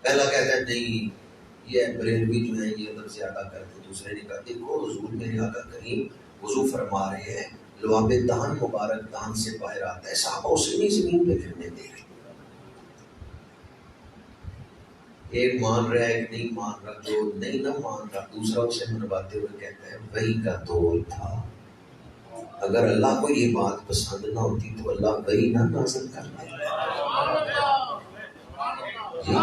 پہلا کہتا ہے نہیں یہ بریلوی جو ہے یہ ادب زیادہ کرتے، دوسرے نے کہا دیکھو حضور میرے آقا کریم وضو فرما رہے ہیں، لعاب دہن مبارک دہن سے باہر آتا ہے، صحابہ اسے نہیں زمین پہ پھرنے دے رہے۔ ایک مان رہا ہے ایک نہیں مان رہا، جو نہیں نہ مان رہا دوسرا اسے منواتے ہوئے کہتا ہے وہی کا دور تھا، اگر اللہ کو یہ بات پسند نہ ہوتی تو اللہ وہی نہ نازل کرتا۔ جی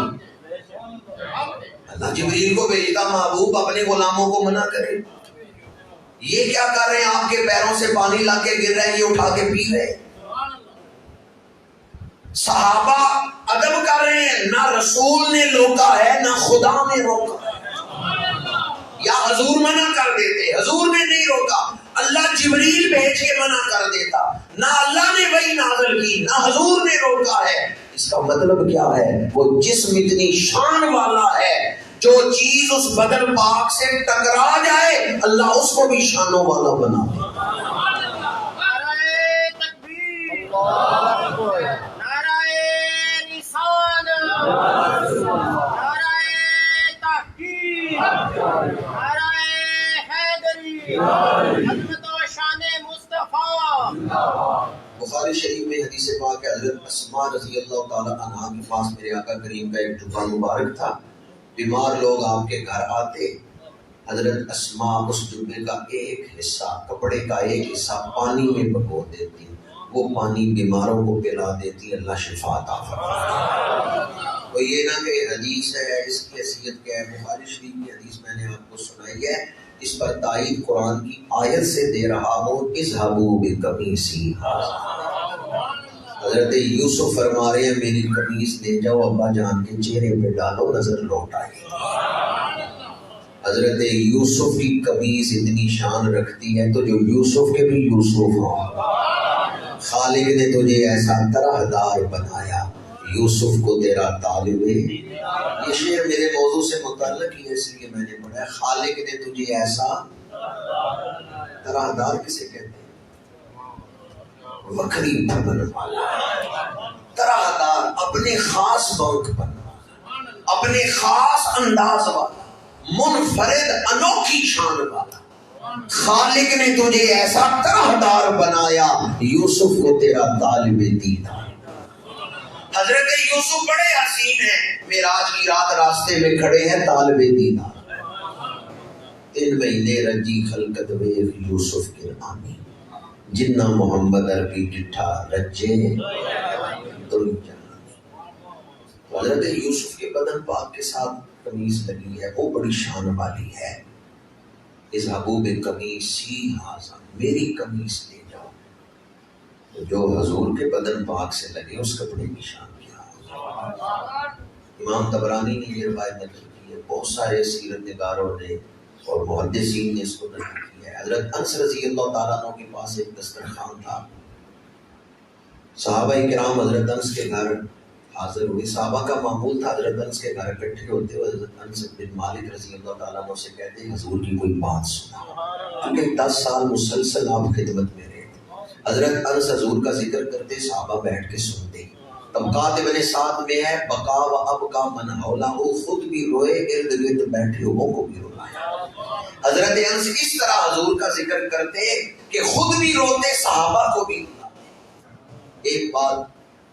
اللہ جبریل کو بھیجتا محبوب اپنے غلاموں کو منع کرے، یہ کیا کر رہے ہیں آپ کے پیروں سے پانی لا کے گر رہے ہیں، یہ اٹھا کے پی رہے ہیں۔ صحابہ ادب کر رہے ہیں، نہ رسول نے روکا ہے نہ خدا نے روکا ہے، یا حضور منع کر دیتے، حضور نے نہیں روکا، اللہ جبریل بھیج کے منع کر دیتا، نہ اللہ نے وہی نازل کی نہ حضور نے روکا ہے۔ اس کا مطلب کیا ہے؟ وہ جسم اتنی شان والا ہے، جو چیز اس بدن پاک سے ٹکرا جائے اللہ اس کو بھی شانوں والا بنا دے۔ بخاری شریف میں حدیث پاک ہے، حضرت اسماء رضی اللہ تعالیٰ عنہا کے پاس میرے آقا کریم کا ایک جبہ مبارک تھا، بیمار لوگ آپ کے گھر آتے، حضرت اسماء اس جبے کا ایک حصہ، کپڑے کا ایک حصہ پانی میں بھگو دیتی، وہ پانی بیماروں کو پلا دیتی، اللہ شفا عطا فرماتا۔ تو یہ نہ کہ حدیث ہے اس کی حیثیت کیا ہے، بخاری شریف کی حدیث میں نے آپ کو سنائی ہے، اس پر تائید قرآن کی آیت سے دے رہا ہوں، اذهبوا بقمیصی ھذا، حضرت یوسف فرما رہے ہیں میری قمیص لے جاؤ ابا جان کے چہرے پہ ڈالو نظر لوٹ آئے۔ حضرت یوسف کی قمیص اتنی شان رکھتی ہے تو جو یوسف کے بھی یوسف ہوں، خالق نے تجھے ایسا طرح دار بنایا، یوسف کو تیرا طالب ہے۔ یہ شعر میرے موضوع سے متعلق ہی ہے اس لیے میں نے پڑھا ہے، خالق نے تجھے ایسا طرح دار کسے کہتے ہیں؟ وکری بننے والا، طرح دار، اپنے خاص بنک بننا، اپنے خاص انداز والا، منفرد انوکھی شان والا۔ خالق نے تجھے ایسا طرح دار بنایا، یوسف کو تیرا طالب دین ہے۔ حضرت یوسف بڑے حسین ہیں، معراج کی رات راستے میں کھڑے ہیں طالب دیدار، 3 مہینے رجی خلقت ویخ یوسف کے آمی، جنہ محمد عربی ڈٹھا رجے دل جہانی۔ حضرت یوسف کے بدن پاک کے ساتھ قمیص لگی ہے، وہ بڑی شان والی ہے. اذهبوا بقمیصی ھذا، میری قمیص لے جاؤ. جو حضور کے بدن پاک سے لگے اس کپڑے کی شان کیا ہے. امام طبرانی نے یہ روایت نقل کی ہے، بہت سارے سیرت نگاروں نے اور محدثین نے اس کو نقل کیا ہے. حضرت انس رضی اللہ تعالیٰ عنہ کے پاس ایک دسترخوان تھا. صحابہ کرام حضرت انس کے گھر حاضر ہوئے. صحابہ کا معمول تھا حضرت انس کے گھر اکٹھے ہوتے ہوئے حضرت انس بن مالک رضی اللہ تعالیٰ عنہ سے کہتے ہیں حضور کی کوئی بات سنا، کیونکہ 10 سال مسلسل آپ خدمت میں رہے. حضرت انس حضور کا ذکر کرتے، صحابہ بیٹھ کے سنتے. طبقات ابن سعد میں ہے بقا و ابقا من حولہ، خود بھی روئے، ارد گرد بیٹھے ہوں کو بھی رلایا. حضرت انس اس طرح حضور کا ذکر کرتے کہ خود بھی روتے، صحابہ کو بھی رلاتے. ایک بات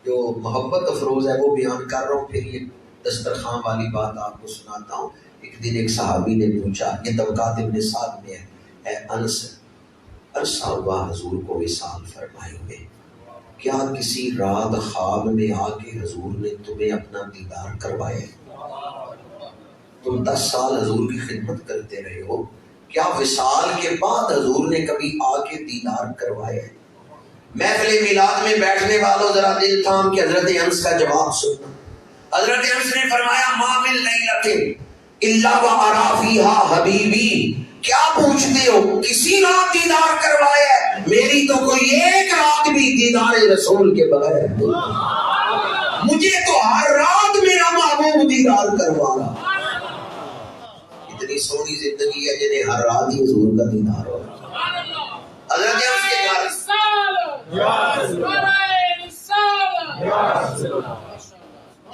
جو محبت افروز ہے وہ بیان کر رہا ہوں، پھر یہ دسترخوان والی بات آپ کو سناتا ہوں. ایک دن ایک صحابی نے پوچھا، یہ طبقات ابن سعد میں ہے، اے انس عرصہ ہوا حضور کو وصال فرمائے ہوئے، کیا کسی رات خواب میں آ کے حضور نے تمہیں اپنا دیدار کروایا؟ تم 10 سال حضور کی خدمت کرتے رہے ہو، کیا وصال کے بعد حضور نے کبھی آ کے دیدار کروایا؟ محفل میلاد میں بیٹھنے والوں ذرا دل تھام کے حضرت انس کا جواب سننا. حضرت انس نے فرمایا ما من لیلۃ الا وارا فیھا حبیبی، کیا پوچھتے ہو، کسی رات دیدار کروایا ہے؟ میری تو کوئی ایک رات بھی دیدار رسول کے بغیر نہیں، مجھے تو ہر رات میرا محبوب دیدار کروا رہا. اتنی سونی زندگی ہے جنہیں ہر رات ہی حضور کا دیدار ہو. حضرت انس کے گھر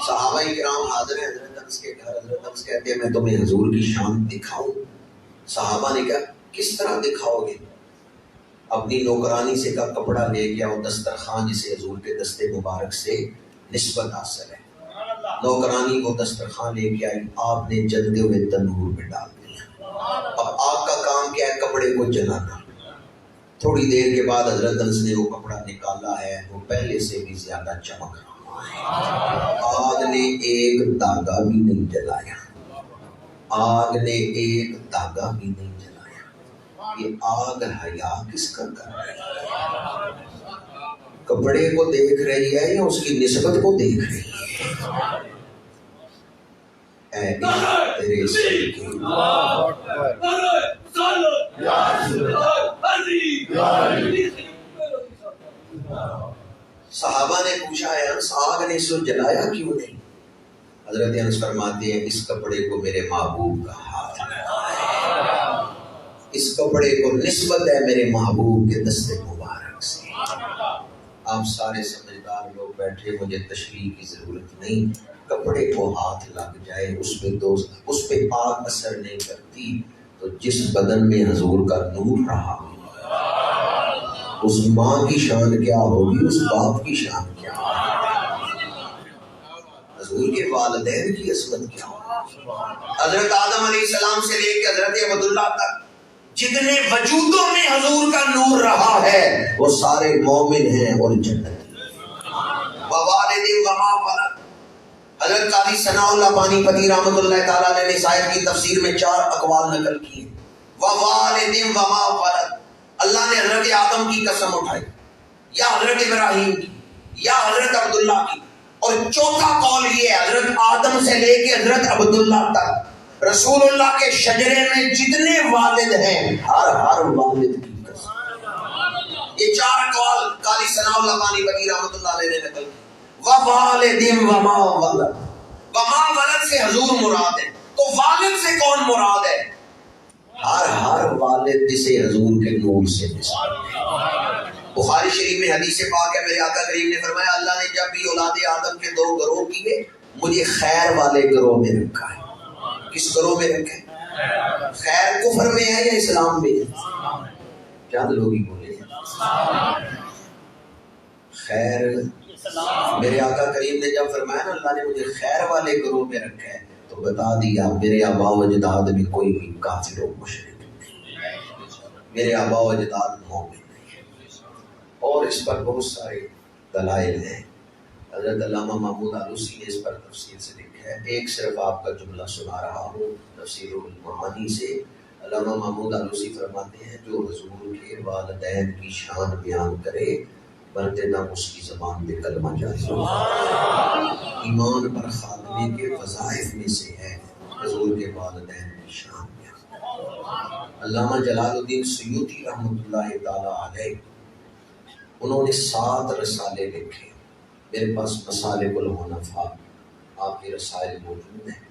صحابہ کرام حاضر ہیں حضرت انس کے گھر. حضرت انس کہتے ہیں میں تمہیں حضور کی شان دکھاؤں. صحابہ نے کہا کس طرح دکھاؤ گے؟ اپنی نوکرانی سے کا کپڑا لے گیا اور دسترخوان جسے حضور کے دستے مبارک سے نسبت حاصل ہے. نوکرانی کو دسترخوان لے کے آئی، آپ نے جلتے ہوئے تنور میں ڈال دیا. اب آپ کا کام کیا ہے؟ کپڑے کو جلانا. تھوڑی دیر کے بعد حضرت انس نے وہ کپڑا نکالا ہے، وہ پہلے سے بھی زیادہ چمک رہا ہے. آگ نے ایک داغا بھی نہیں جلایا، آگ نے ایک داغا بھی نہیں جلایا. یہ آگ حیا کس کا کر رہی ہے؟ کپڑے کو دیکھ رہی ہے یا اس کی نسبت کو دیکھ رہی ہے؟ اے تیرے صدقے صحابہ نے پوچھا ہے انس آگ نے اس کو جلایا کیوں نہیں؟ حضرت انس فرماتے ہیں اس کپڑے کو میرے محبوب کا ہاتھ ہے، اس کپڑے کو نسبت ہے میرے محبوب کے دستے مبارک سے. آپ سارے سمجھدار لوگ بیٹھے، مجھے تشریح کی ضرورت نہیں. کپڑے کو ہاتھ لگ جائے اس پہ آگ اثر نہیں کرتی، تو جس بدن میں حضور کا نور رہا اس ماں کی شان کیا ہوگی، اس باپ کی شان کیا ہوگی، حضور کے والدین کی عظمت کیا ہوگی. حضرت آدم علیہ السلام سے لے کے حضرت عبداللہ تک جتنے وجودوں میں حضور کا نور رہا ہے وہ سارے مومن ہیں اور جنتی. ووالد وما ولد. حضرت قاضی ثناء اللہ پانی پتی رحمۃ اللہ تعالیٰ علیہ نے صاحب کی تفسیر میں 4 اقوال نقل کیے. ووالد وما ولد، اللہ نے حضرت آدم کی قسم اٹھائی یا حضرت ابراہیم کی یا حضرت عبداللہ کی، اور چوتھا قول یہ ہے حضرت آدم سے لے کے حضرت عبداللہ تک رسول اللہ کے شجرے میں جتنے والد ہیں ہر والد کی قسم. یہ 4 اقوال قاضی ثناء اللہ پانی پتی رحمۃ اللہ علیہ نے نقل کی. ووالد وما ولد، وما ولد سے حضور مراد ہے، تو والد سے کون مراد ہے؟ ہر والد جسے حضور کے نور سے نسبت. بخاری شریف میں حدیث پاک ہے، میرے آقا کریم نے فرمایا اللہ نے جب بھی اولاد آدم کے 2 گروہ کیے مجھے خیر والے گروہ میں رکھا ہے. کس گروہ میں رکھا ہے؟ خیر کفر میں ہے یا اسلام میں ہے؟ چند لوگ ہی بولے خیر. میرے آقا کریم نے جب فرمایا نا اللہ نے مجھے خیر والے گروہ میں رکھا ہے تو بتا دیا میرے آبا و اجداد میں کوئی بھی کافر و مشرک نہیں، میرے آبا و اجداد مومن نہیں. اور اس پر بہت سارے دلائل ہیں. حضرت علامہ محمود آلوسی نے اس پر تفصیل سے لکھا ہے. ایک صرف آپ کا جملہ سنا رہا ہوں تفسیر المعانی سے. علامہ محمود آلوسی فرماتے ہیں جو حضور کے والدین کی شان بیان کرے مرتے دم اس کی زبان پہ کلمہ جاری ہو. ایمان پر خاتمے کے وظائف میں سے ہے حضور کے والدین کی شان بیان. علامہ جلال الدین سیوطی رحمۃ اللہ تعالی علیہ انہوں نے 7 رسالے لکھے. میرے پاس مسالک الحنفاء آپ کی رسائل موجود ہیں.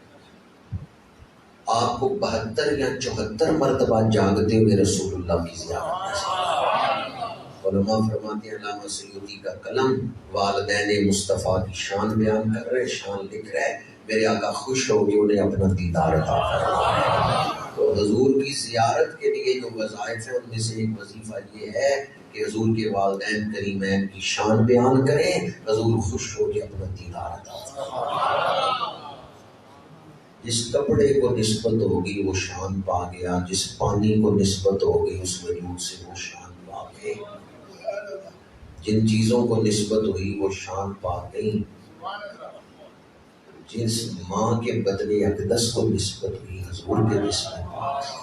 آپ کو 72 یا 74 مرتبہ جاگتے ہوئے رسول اللہ کی زیارت نصیب. علماء فرماتے ہیں علامہ سیوطی کا قلم والدین مصطفیٰ کی شان بیان کر رہے، شان لکھ رہے. میرے آقا خوش ہو کے انہیں اپنا دیدار عطا فرمائے. تو حضور کی زیارت کے لیے جو وظائف ہیں ان میں سے ایک وظیفہ یہ ہے کہ حضور کے والدین کریمین کی شان بیان کریں، حضور خوش ہو کے اپنا دیدار عطا فرمائے. جس کپڑے کو نسبت ہوگی وہ شان پا گیا، جس پانی کو نسبت ہوگی اس وجود سے وہ شان پا گئے، جن چیزوں کو نسبت ہوئی وہ شان پا گئی. جس ماں کے بدن اقدس کو نسبت ہوئی حضور کے نسبت پا گئی.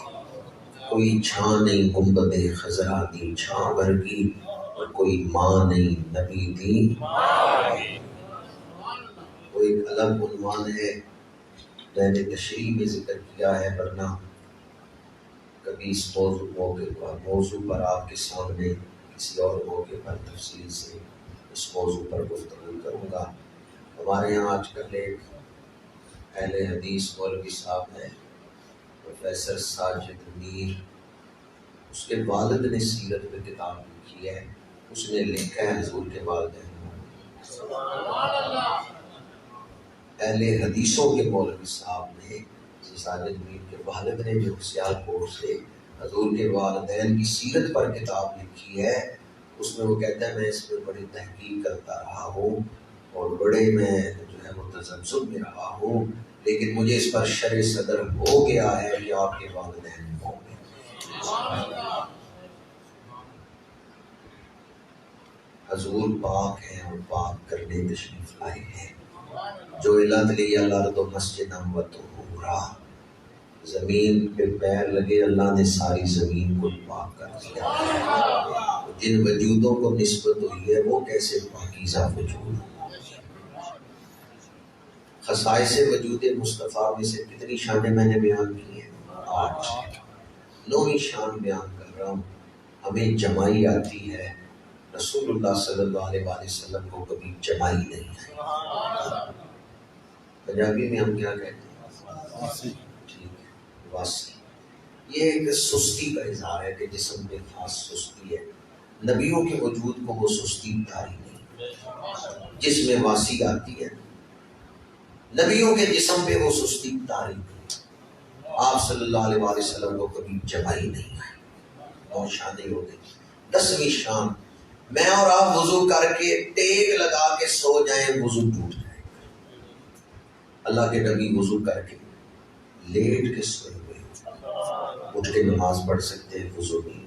کوئی چھاں نہیں گنبد خضرا دی چھاں بھر کی، اور کوئی ماں نہیں نبی دی. وہ ایک الگ عنوان ہے، میں نے تشریح میں ذکر کیا ہے، ورنہ کبھی اس موضوع پر آپ کے سامنے کسی اور موقع پر تفصیل سے اس موضوع پر گفتگو کروں گا. ہمارے یہاں آج کل ایک اہل حدیث مولوی صاحب ہیں پروفیسر ساجد میر، اس کے والد نے سیرت میں کتاب لکھی ہے. اس نے لکھا ہے حضور کے والدین اہل حدیثوں کے مولوی صاحب نے، ساجد میر کے والد نے جو سیالکوٹ سے حضور کے والدین کی سیرت پر کتاب لکھی ہے، اس میں وہ کہتا ہے میں اس میں بڑی تحقیق کرتا رہا ہوں اور بڑے میں جو ہے وہ تذبذب میں رہا ہوں، لیکن مجھے اس پر شرع صدر ہو گیا ہے کہ آپ کے والدین ہوں گے. حضور پاک ہیں اور پاک کرنے تشریف لائے ہیں. جو الت لی الارض مسجدا وطہورا، زمین پہ پیر لگے اللہ نے ساری زمین کو پاک کر دیا. جن وجودوں کو نسبت ہوئی ہے وہ کیسے پاکیزہ وجود. خصائص وجود مصطفیٰ میں سے کتنی شانیں میں نے بیان کی ہیں؟ 8. 9ویں شان بیان کر رہا ہوں. ہمیں جمائی آتی ہے، رسول اللہ صلی اللہ علیہ وسلم کو کبھی جمائی نہیں ہے. پنجابی میں ہم کیا کہتے ہیں؟ ٹھیک ہے، واسی. یہ ایک سستی کا اظہار ہے کہ جسم میں خاص سستی ہے. نبیوں کے وجود کو وہ سستی تاری نہیں. جس میں واسی آتی ہے نبیوں کے جسم پہ وہ سستی تاری نہیں. آپ صلی اللہ علیہ وسلم کو کبھی جمائی نہیں آئی. 9 شانیں ہو گئی. 10ویں شان، میں اور آپ وضو کر کے ٹیک لگا کے سو جائیں وضو ٹوٹ جائے. اللہ کے نبی وضو کر کے لیٹ کے سوئے ہوئے، اٹھ کے نماز پڑھ سکتے ہیں، وضو نہیں.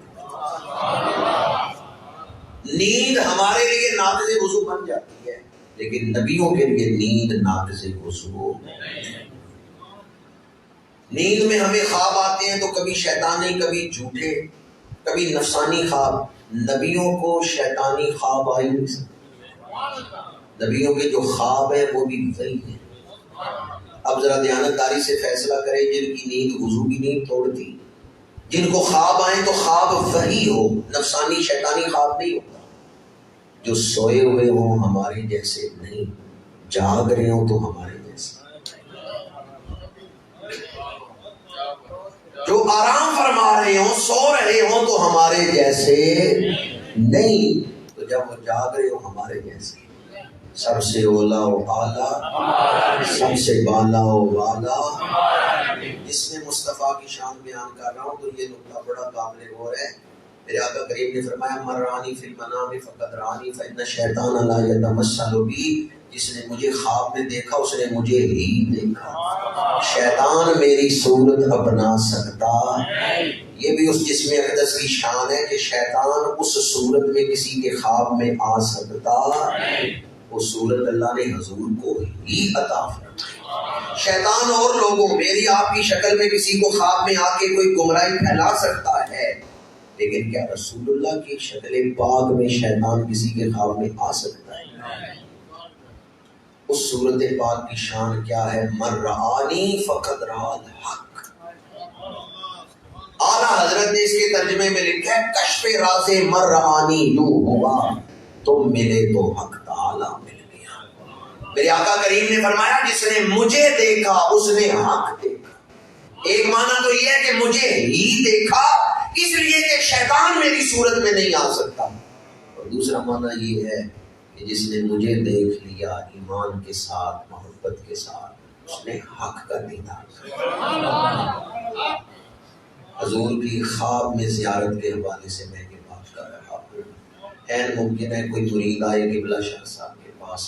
نیند ہمارے لیے ناقض وضو بن جاتی ہے، لیکن نبیوں کے لیے نیند ناقض وضو. نیند میں ہمیں خواب آتے ہیں تو کبھی شیطانی، کبھی جھوٹے، کبھی نفسانی خواب. نبیوں کو شیطانی خواب آئی نہیں سکتے. نبیوں کے جو خواب ہیں وہ بھی وہی ہیں. اب ذرا دیانتداری سے فیصلہ کریں، جن کی نیند وضو کی نیند توڑتی، جن کو خواب آئیں تو خواب وہی ہو، نفسانی شیطانی خواب نہیں ہوتا. جو سوئے ہوئے ہوں ہمارے جیسے نہیں، جاگ رہے ہوں تو ہمارے جیسے. جو آرام فرما رہے ہوں، سو رہے ہوں تو ہمارے جیسے نہیں. تو جب وہ جاگ رہے ہوں ہمارے جیسے. سب سے اولا و اعلیٰ، سب سے بالا و والا. جس میں مصطفیٰ کی شان بیان کر رہا ہوں تو یہ نقطہ بڑا قابل غور ہے. میرے آقا کریم نے فرمایا من رانی فی المنام فقد رانی فإن الشیطان لا یتمثل بی. جس نے مجھے خواب میں دیکھا اس نے مجھے ہی دیکھا. شیطان میری صورت اپنا سکتا. یہ بھی اس جسم اقدس کی شان ہے کہ شیطان اس صورت میں کسی کے خواب میں آ سکتا. وہ صورت اللہ نے حضور کو ہی عطا فرمائی۔ شیطان اور لوگوں میری آپ کی شکل میں کسی کو خواب میں آ کے کوئی گمراہی پھیلا سکتا ہے، لیکن کیا رسول اللہ کی شکل پاک میں شیطان کسی کے خواب میں آ سکتا ہے؟ اس صورت پاک کی شان کیا ہے؟ من رآنی فقد رآ الحق۔ اعلیٰ حضرت نے اس کے ترجمے میں لکھا ہے کشف راز من رآنی یوں ہوا، تم ملے تو حق تعالی مل گیا۔ میرے آقا کریم نے فرمایا جس نے مجھے دیکھا اس نے حق دیکھا۔ ایک معنی تو یہ ہے کہ مجھے ہی دیکھا اس لیے کہ شیطان میری صورت میں نہیں آ سکتا، اور دوسرا معنی یہ ہے کہ جس نے مجھے دیکھ لیا ایمان کے ساتھ محبت کے ساتھ اس نے حق کا دیدار کیا۔ حضور کی خواب میں زیارت کے حوالے سے میں یہ بات کر رہا ہوں۔ این ممکن ہے کوئی مرید آئے قبلہ شاہ صاحب کے پاس،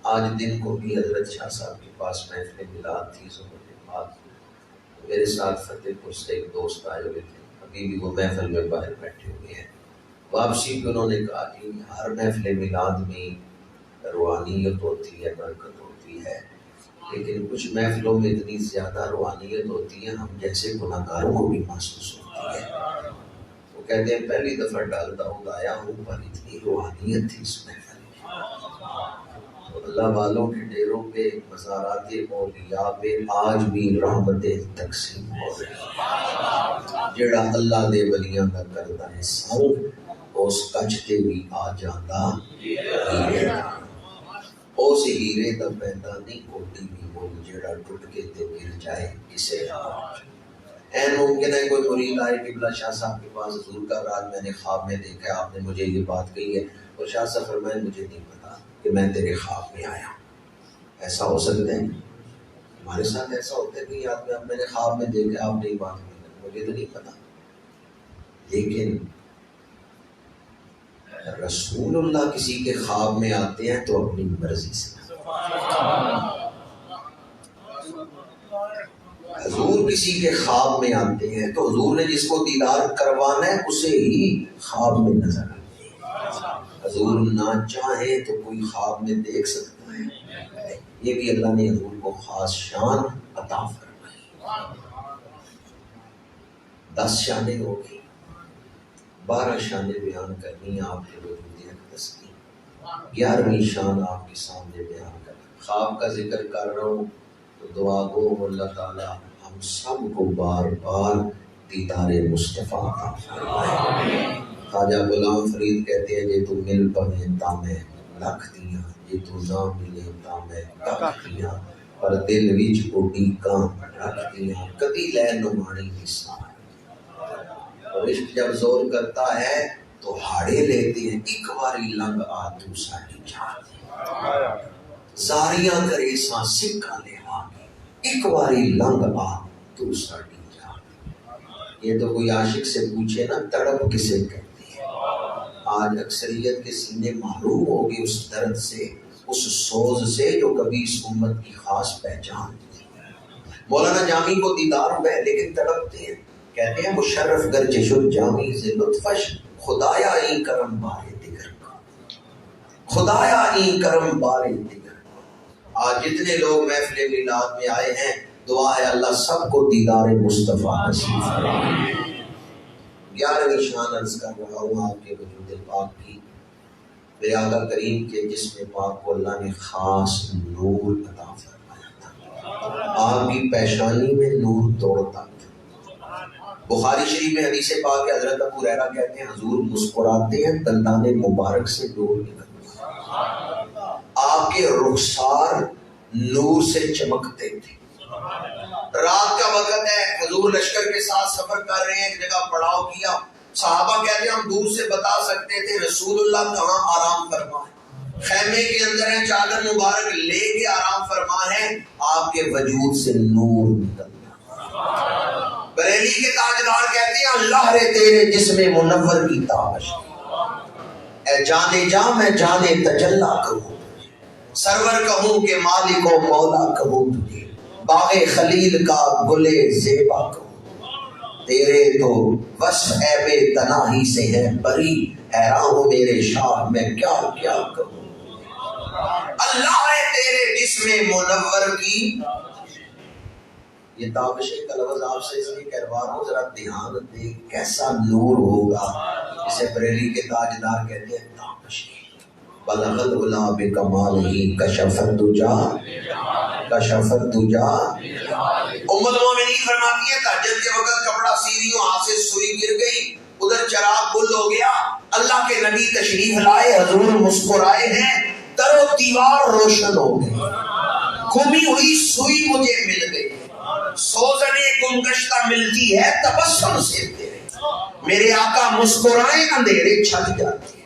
آج دن کو بھی حضرت شاہ صاحب کے پاس محفل میلاد تھی ظہر کے بعد، میرے ساتھ فتح پور سے ایک دوست آئے ہوئے تھے، ابھی بھی وہ محفل میں باہر بیٹھے ہوئے ہیں۔ واپسی پہ انہوں نے کہا کہ ہر محفل میلاد میں روحانیت ہوتی ہے، برکت ہوتی ہے، لیکن کچھ محفلوں میں اتنی زیادہ روحانیت ہوتی ہے ہم جیسے گناہگاروں کو بھی محسوس ہوتی ہے۔ وہ کہتے ہیں پہلی دفعہ ڈال داؤد آیا ہوں پر اتنی روحانیت تھی اس محفل میں۔ تو اللہ والوں کے ڈیروں پہ مزارات اولیاء پہ آج بھی رحمت تقسیم ہو رہی۔ جڑا اللہ دے ولیاں دا کردا ہے سنگ اس کچتے بھی آ جاندہ ہیرے دا، اس ہیرے دا پیدا نہیں کوٹی بھی وہ جڑا ٹوٹ کے تے گر جائے کسے راج۔ این ممکن ہے کوئی مرید آئے قبلہ شاہ صاحب کے پاس، حضور کا راز میں نے خواب میں دیکھا ہے، آپ نے مجھے یہ بات کہی ہے، اور شاہ صاحب فرمائے مجھے نہیں پتا کہ میں تیرے خواب میں آیا۔ ایسا ہو سکتا ہے؟ ہمارے ساتھ ایسا ہوتا ہے کہ آپ میں نے خواب میں دیکھا، آپ نے یہ بات نہیں، مجھے تو نہیں پتا۔ لیکن رسول اللہ کسی کے خواب میں آتے ہیں تو اپنی مرضی سے، حضور کسی کے خواب میں آتے ہیں تو حضور نے جس کو دیدار کروانا ہے اسے ہی خواب میں نظر آتے ہیں۔ حضور نہ چاہے تو کوئی خواب میں دیکھ سکتا ہے، یہ بھی اللہ نے حضور کو خاص شان عطا فرمائی۔ 10 شانیں ہو گئی، 12 شانیں بیان کرنی آپ کے وجود اقدس کی، 11ویں شان آپ کے سامنے بیان کرنا۔ خواب کا ذکر کر رہا ہوں تو دعا گو اللہ تعالی ہم سب کو بار بار دیدار مصطفیٰ عطا فرمائے۔ خواجہ غلام فرید کہتے ہیں جے تو مل پویں تا میں لکھ دیاں، جے تو نہ ملے تا میں ککھ دیاں، پر دل وچ اڈیکاں رکھ دیاں، کدی لے نماڑی نثار۔ اور عشق جب زور کرتا ہے تو ہاڑے لیتے ہیں، ایک باری لنگ آ تو ساڈی جان، زاریاں کرے ساں سکھاں لے آگے، ایک باری لنگ آ تو ساڈی جان۔ یہ تو کوئی عاشق سے پوچھے نا تڑپ کسے کرتی ہے۔ آج اکثریت کے سینے محروم ہو گئے اس درد سے، اس سوز سے جو کبھی اس امت کی خاص پہچان تھی۔ مولانا جامی کو دیدار ہوا ہے لیکن تڑپتے ہیں، کہتے ہیں مشرف گرچہ شد جامی سے لطفش، خدایا این کرم بارے دیگر کا، خدایا این کرم بارے دیگر کا۔ آج جتنے لوگ محفل میلاد میں آئے ہیں دعا ہے اللہ سب کو دیدار مصطفیٰ نصیب فرمائے۔ 11ویں شان عرض کر رہا ہوں آپ کے وجود پاک کی، میرے آقا کریم کے جسم پاک کو اللہ نے خاص نور عطا فرمایا تھا، آپ کی پیشانی میں نور دوڑتا تھا۔ بخاری شریف میں حدیث پاک ہے، حضرت ابو ہریرہ کہتے ہیں حضور مسکراتے ہیں دندان مبارک سے نور نکلتا ہے، آپ کے رخسار نور سے چمکتے تھے۔ رات کا وقت ہے، حضور لشکر کے ساتھ سفر کر رہے ہیں، ایک جگہ پڑاؤ کیا، صحابہ کہتے ہیں ہم دور سے بتا سکتے تھے رسول اللہ کہاں آرام فرما ہے، خیمے کے اندر ہیں، چادر مبارک لے کے آرام فرما ہے، آپ کے وجود سے نور نکلتا۔ بریلی کے تاجدار کہتے ہیں اللہ رے تیرے جسم منور کی تابش، اے جانے جا میں جانے تجلا کہوں، سرور کہوں کہ مالک و مولا کہوں تجھے، باغ خلیل کا گلے زیبا کہوں، تیرے تو وصف عیب تناہی سے ہے بری، حیران ہوں میرے شاہ میں کیا کیا کہوں۔ اللہ ہے تیرے جسم منور کی. یہ تابش کا لفظ آپ سے اس لیے کروا رہا ہوں، ذرا دھیان دے کیسا نور ہوگا. اسے بریلی کے تاجدار کہتے ہیں تابش. بلغ العلا بکمالہ کشف الدجا کشف الدجا. ام المومنین فرماتی ہے تہجد کے وقت کپڑا سی رہی ہوں، ہاتھ سے سوئی گر گئی، ادھر چراغ گل ہو گیا، اللہ کے نبی تشریف لائے، حضور مسکرائے ہیں، در و دیوار روشن ہو گئی، گمی ہوئی سوئی مجھے مل گئی، سوزنے گمگشتہ ملتی ہے تبسم سے تیرے، میرے آقا مسکرائے اندھیرے چھٹ جاتے ہیں.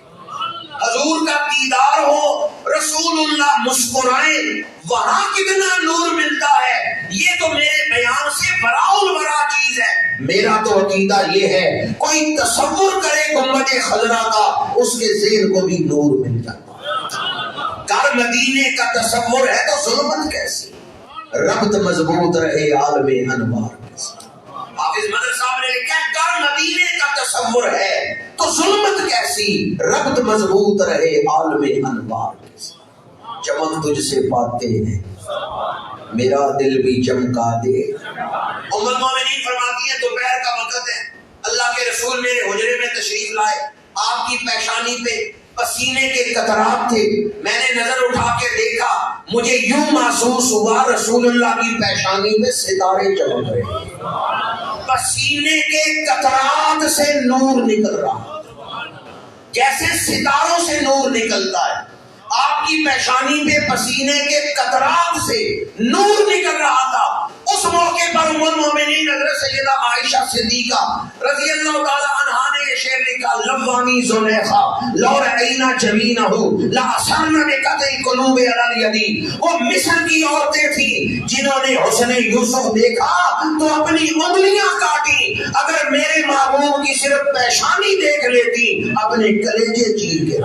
حضور کا دیدار ہو، رسول اللہ مسکرائیں، وہاں کتنا نور ملتا ہے. یہ تو میرے بیان سے براء الورا چیز ہے. میرا تو عقیدہ یہ ہے کوئی تصور کرے گنبد خضرا کا، اس کے ذہن کو بھی نور مل جاتا ہے. گھر مدینے کا تصور ہے تو ظلمت کیسی، ربط مضبوط رہے عالم انوار کیسی. حافظ مدر صاحب نے لکھا ہے گھر مدینے کا تصور ہے تو ظلمت کیسی، ربط مضبوط رہے عالم انوار کیسی. چمک تجھ سے پاتے ہیں میرا دل بھی چمکا دے. ام المومنین فرماتی ہیں دوپہر کا وقت ہے، اللہ کے رسول میرے حجرے میں تشریف لائے، آپ کی پیشانی پہ پسینے کے قطرات تھے. میں نے نظر اٹھا کے دیکھا، مجھے یوں محسوس ہوا رسول اللہ کی پیشانی پہ ستارے چمک رہے، پسینے کے قطرات سے نور نکل رہا جیسے ستاروں سے نور نکلتا ہے. آپ کی پیشانی پہ پسینے کے قطرات سے نور نکل رہا تھا. اس موقع پر ام المومنین حضرت سیدہ عائشہ صدیقہ رضی اللہ تعالی عنہا نے یہ شعر لکھا، لوانی زلیخا لو رأینا جبینہ لأثرن بقطع قلوب علی الیدی. وہ مصر کی عورتیں تھیں جنہوں نے حسن یوسف دیکھا تو اپنی انگلیاں کاٹی. اگر میرے محبوب کی صرف پیشانی دیکھ لیتی اپنے کلیجے چیر کے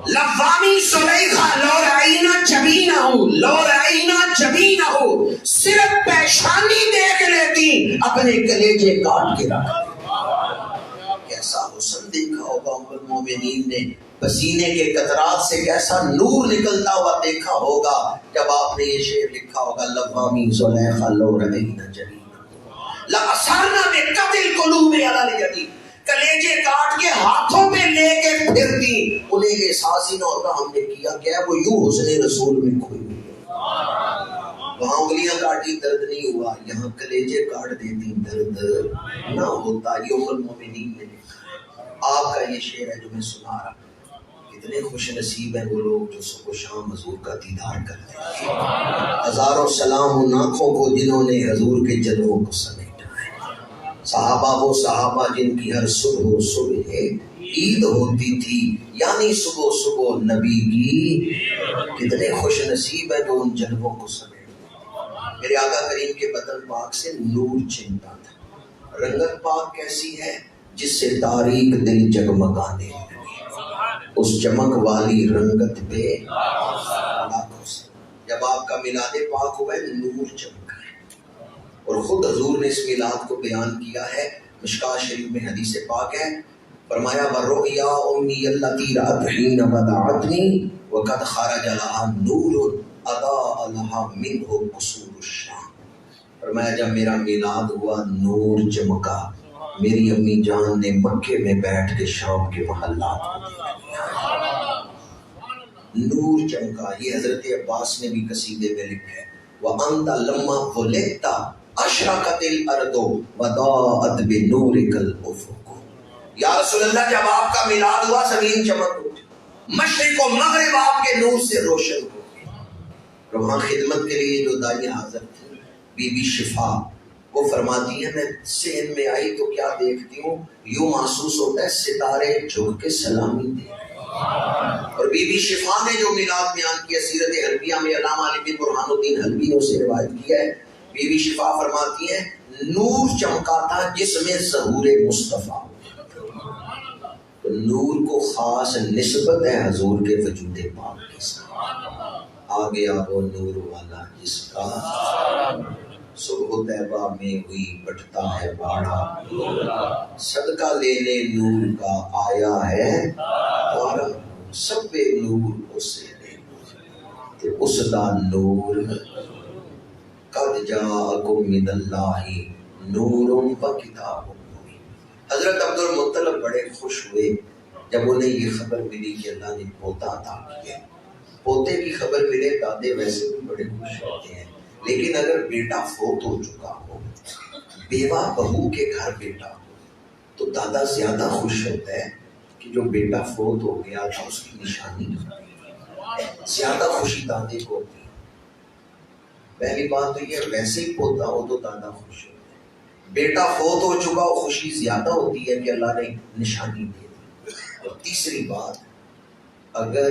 لوامی سلیخا لو رأینا جبینہ لو رأینا جبینہ، صرف پیشانی دیکھ لیتی اپنے کلیجے کاٹ کے رکھ. کیسا حسن دیکھا ہوگا ام المومنین نے، پسینے کے قطرات سے کیسا نور نکلتا ہوا دیکھا ہوگا جب آپ نے یہ شعر لکھا ہوگا، لوامی زلیخا لو رأینا جبینہ لأثرن بقطع قلوب علی الیدی. کلیجے کاٹ کے ہاتھوں پہ لے کے پھرتی، انہیں احساس ہی نہ ہوتا ہم نے کیا کیا. وہ یوں حسن رسول میں کھوئی ہوئی ہے. وہاں انگلیاں کاٹی درد نہیں ہوا، یہاں کلیجے کاٹ دیتی درد نہ ہوتا. یہ ام المومنین نے آپ کا یہ شعر ہے جو میں سنا رہا. کتنے خوش نصیب ہیں وہ لوگ جو صبح و شام حضور کا دیدار کرتے ہیں. ہزاروں سلام ان آنکھوں کو جنہوں نے حضور کے جلووں کو سمیٹا. صحابہ وہ صحابہ جن کی ہر صبح صبح عید ہوتی تھی، یعنی صبح صبح نبی کی. کتنے خوش نصیب ہیں جو ان جلووں کو سمیٹتے. میرے آقا کریم کے بدن پاک سے نور چمٹا تھا. رنگت پاک کیسی ہے جس سے تاریک دل جگمگانے لگے، اس چمک والی رنگت پہ لاکھوں سے. جب آپ کا میلاد پاک ہوا ہے نور چمکا ہے، اور خود حضور نے اس میلاد کو بیان کیا ہے. مشکاۃ شریف میں حدیث پاک ہے، فرمایا وَالرُّؤْيَا أُمِّيَ الَّتِي رَأَتْ حِينَ وَدَعَتْنِي وَقَدْ خَرَجَ لَهَا نُورٌ أَضَاءَ لَهَا مِنْهُ قُصُورُ الشَّامِ. فرمایا جب میرا میلاد ہوا نور چمکا. میری امی جان نے مکے میں بیٹھ کے شام کے محلات کو دیکھا، نور چمکا. یہ حضرت عباس نے بھی قصیدے میں لکھا ہے، وَأَنْتَ لَمَّا خُلِقْتَ أَشْرَقَتِ الْأَرْضُ وَضَاءَتْ بِنُورِكَ الْأُفُقُ. یا رسول اللہ جب آپ کا میلاد ہوا زمین چمک اٹھی، مشرق و مغرب آپ کے نور سے روشن ہو گئی. اور وہاں خدمت کے لیے جو دائی حاضر تھی بی بی شفا، وہ فرماتی ہے میں صحن میں آئی تو کیا دیکھتی ہوں، یوں محسوس ہوتا ہے ستارے جھک کے سلامی دے. اور بی بی شفا نے جو میلاد بیان کیا سیرت حلبیہ میں علامہ علی بن برہان الدین حلبی نے اسے روایت کیا ہے. بی بی شفا فرماتی ہے نور چمکا تھا جس میں ظہور مصطفیٰ. تو نور کو خاص نسبت ہے حضور کے وجود پاک کے ساتھ. آ گیا وہ نور والا جس کا صبح طیبہ میں ہوئی بٹتا ہے باڑا، صدقہ لینے نور کا آیا ہے دوبارہ، سب بے نور اسے تے اس دا نور، قد جاءکم من اللہ نور و کتاب مبین۔ حضرت عبد المطلب بڑے خوش ہوئے جب انہیں یہ خبر ملی کہ اللہ نے پوتا عطا کیا۔ پوتے کی خبر ملے دادے ویسے بھی بڑے خوش ہوتے ہیں، لیکن اگر بیٹا فوت ہو چکا ہو، بیوہ بہو کے گھر بیٹا ہو، تو دادا زیادہ خوش ہوتا ہے کہ جو بیٹا فوت ہو گیا تھا اس کی نشانی زیادہ خوشی دادے کو ہوتی ہے۔ پہلی بات تو یہ، ویسے ہی پوتا ہو تو دادا خوش ہوتا ہے، بیٹا فوت ہو چکا ہو خوشی زیادہ ہوتی ہے کہ اللہ نے نشانی دے دی۔ اور تیسری بات، اگر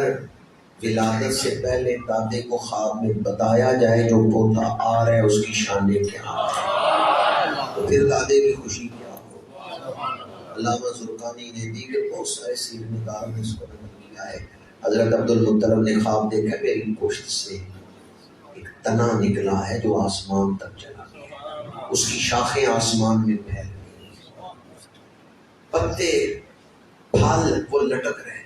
ولادت سے پہلے دادے کو خواب میں بتایا جائے جو پوتا آ رہا ہے اس کی شانیں کیا ہے، تو پھر دادے کی خوشی کیا ہو۔ علامہ زرقانی نے دیگر بہت سارے سیر نگار میں اس کو نقل کیا ہے۔ حضرت عبد المطلب نے خواب دیکھا میری پشت سے ایک تنا نکلا ہے جو آسمان تک چلا گیا، اس کی شاخیں آسمان میں پھیل گئی، پتے پھل وہ لٹک رہے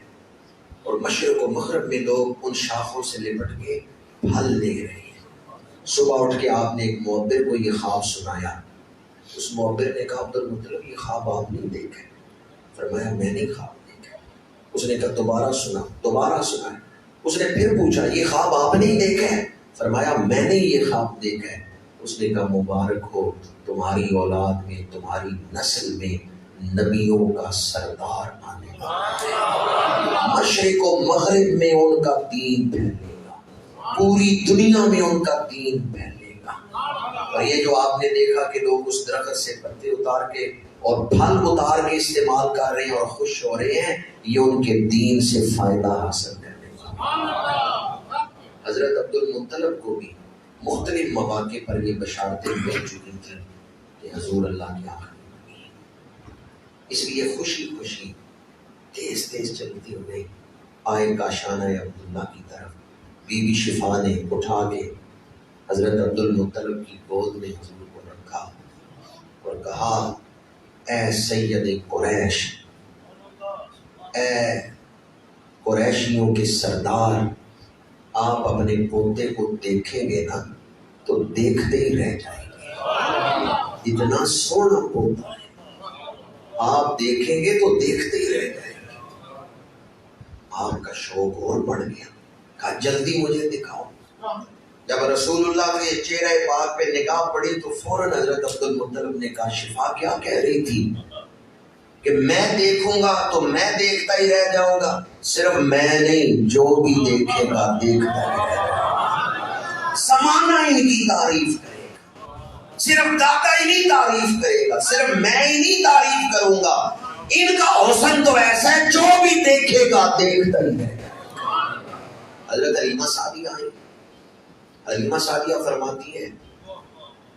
اور مشرق و مغرب میں لوگ ان شاخوں سے لپٹ کے پھل لے رہے ہیں۔ صبح اٹھ کے آپ نے ایک معبر کو یہ خواب سنایا۔ اس معبر نے کہا عبد المطلب یہ خواب آپ نے دیکھا؟ فرمایا میں نے خواب دیکھا۔ اس نے کہا دوبارہ سنا، دوبارہ سنا۔ اس نے پھر پوچھا یہ خواب آپ نے ہی دیکھا ہے؟ فرمایا میں نے یہ خواب دیکھا ہے۔ اس نے کہا مبارک ہو، تمہاری اولاد میں، تمہاری نسل میں نبیوں کا سردار آنے والا، مشرق و مغرب میں ان کا دین پھیلے گا، پوری دنیا میں ان کا دین پھیلے گا۔ اور یہ جو آپ نے دیکھا کہ لوگ اس درخت سے پتے اتار کے اور پھل اتار کے استعمال کر رہے ہیں اور خوش ہو رہے ہیں، یہ ان کے دین سے فائدہ حاصل کرنے کا۔ حضرت عبد المطلب کو بھی مختلف مواقع پر یہ بشارتیں مل چکی تھیں کہ حضور اللہ کی آخری نبی ہے۔ اس لیے خوشی خوشی تیز تیز چلتے ہوئے آئے کاشانہ عبداللہ کی طرف۔ بی بی شفا نے اٹھا کے حضرت عبد المطلب کی گود میں حضور کو رکھا اور کہا اے سید قریش، اے قریشیوں کے سردار، آپ اپنے پوتے کو دیکھیں گے نا تو دیکھتے ہی رہ جائیں گے، اتنا سونا پوتا ہے، آپ دیکھیں گے تو دیکھتے ہی رہ جائیں گے۔ آپ کا شوق اور بڑھ گیا، کہا جلدی مجھے دکھاؤ۔ جب رسول اللہ کے چہرہ پاک پہ نگاہ پڑی تو فوراً حضرت عبد المطلب نے کہا شفا کیا کہہ رہی تھی کہ میں دیکھوں گا تو میں دیکھتا ہی رہ جاؤں گا؟ صرف میں نہیں، جو بھی دیکھے گا دیکھتا ہی رہ جائے گا۔ زمانہ ان کی تعریف کرے گا، صرف دادا ہی نہیں تعریف کرے گا، صرف میں ہی نہیں تعریف کروں گا، ان کا حسن تو ایسا ہے جو بھی دیکھے گا دیکھتا ہی رہ جائے گا۔ حضرت حلیمہ سعدیہ آئی، حلیمہ سعدیہ فرماتی ہے،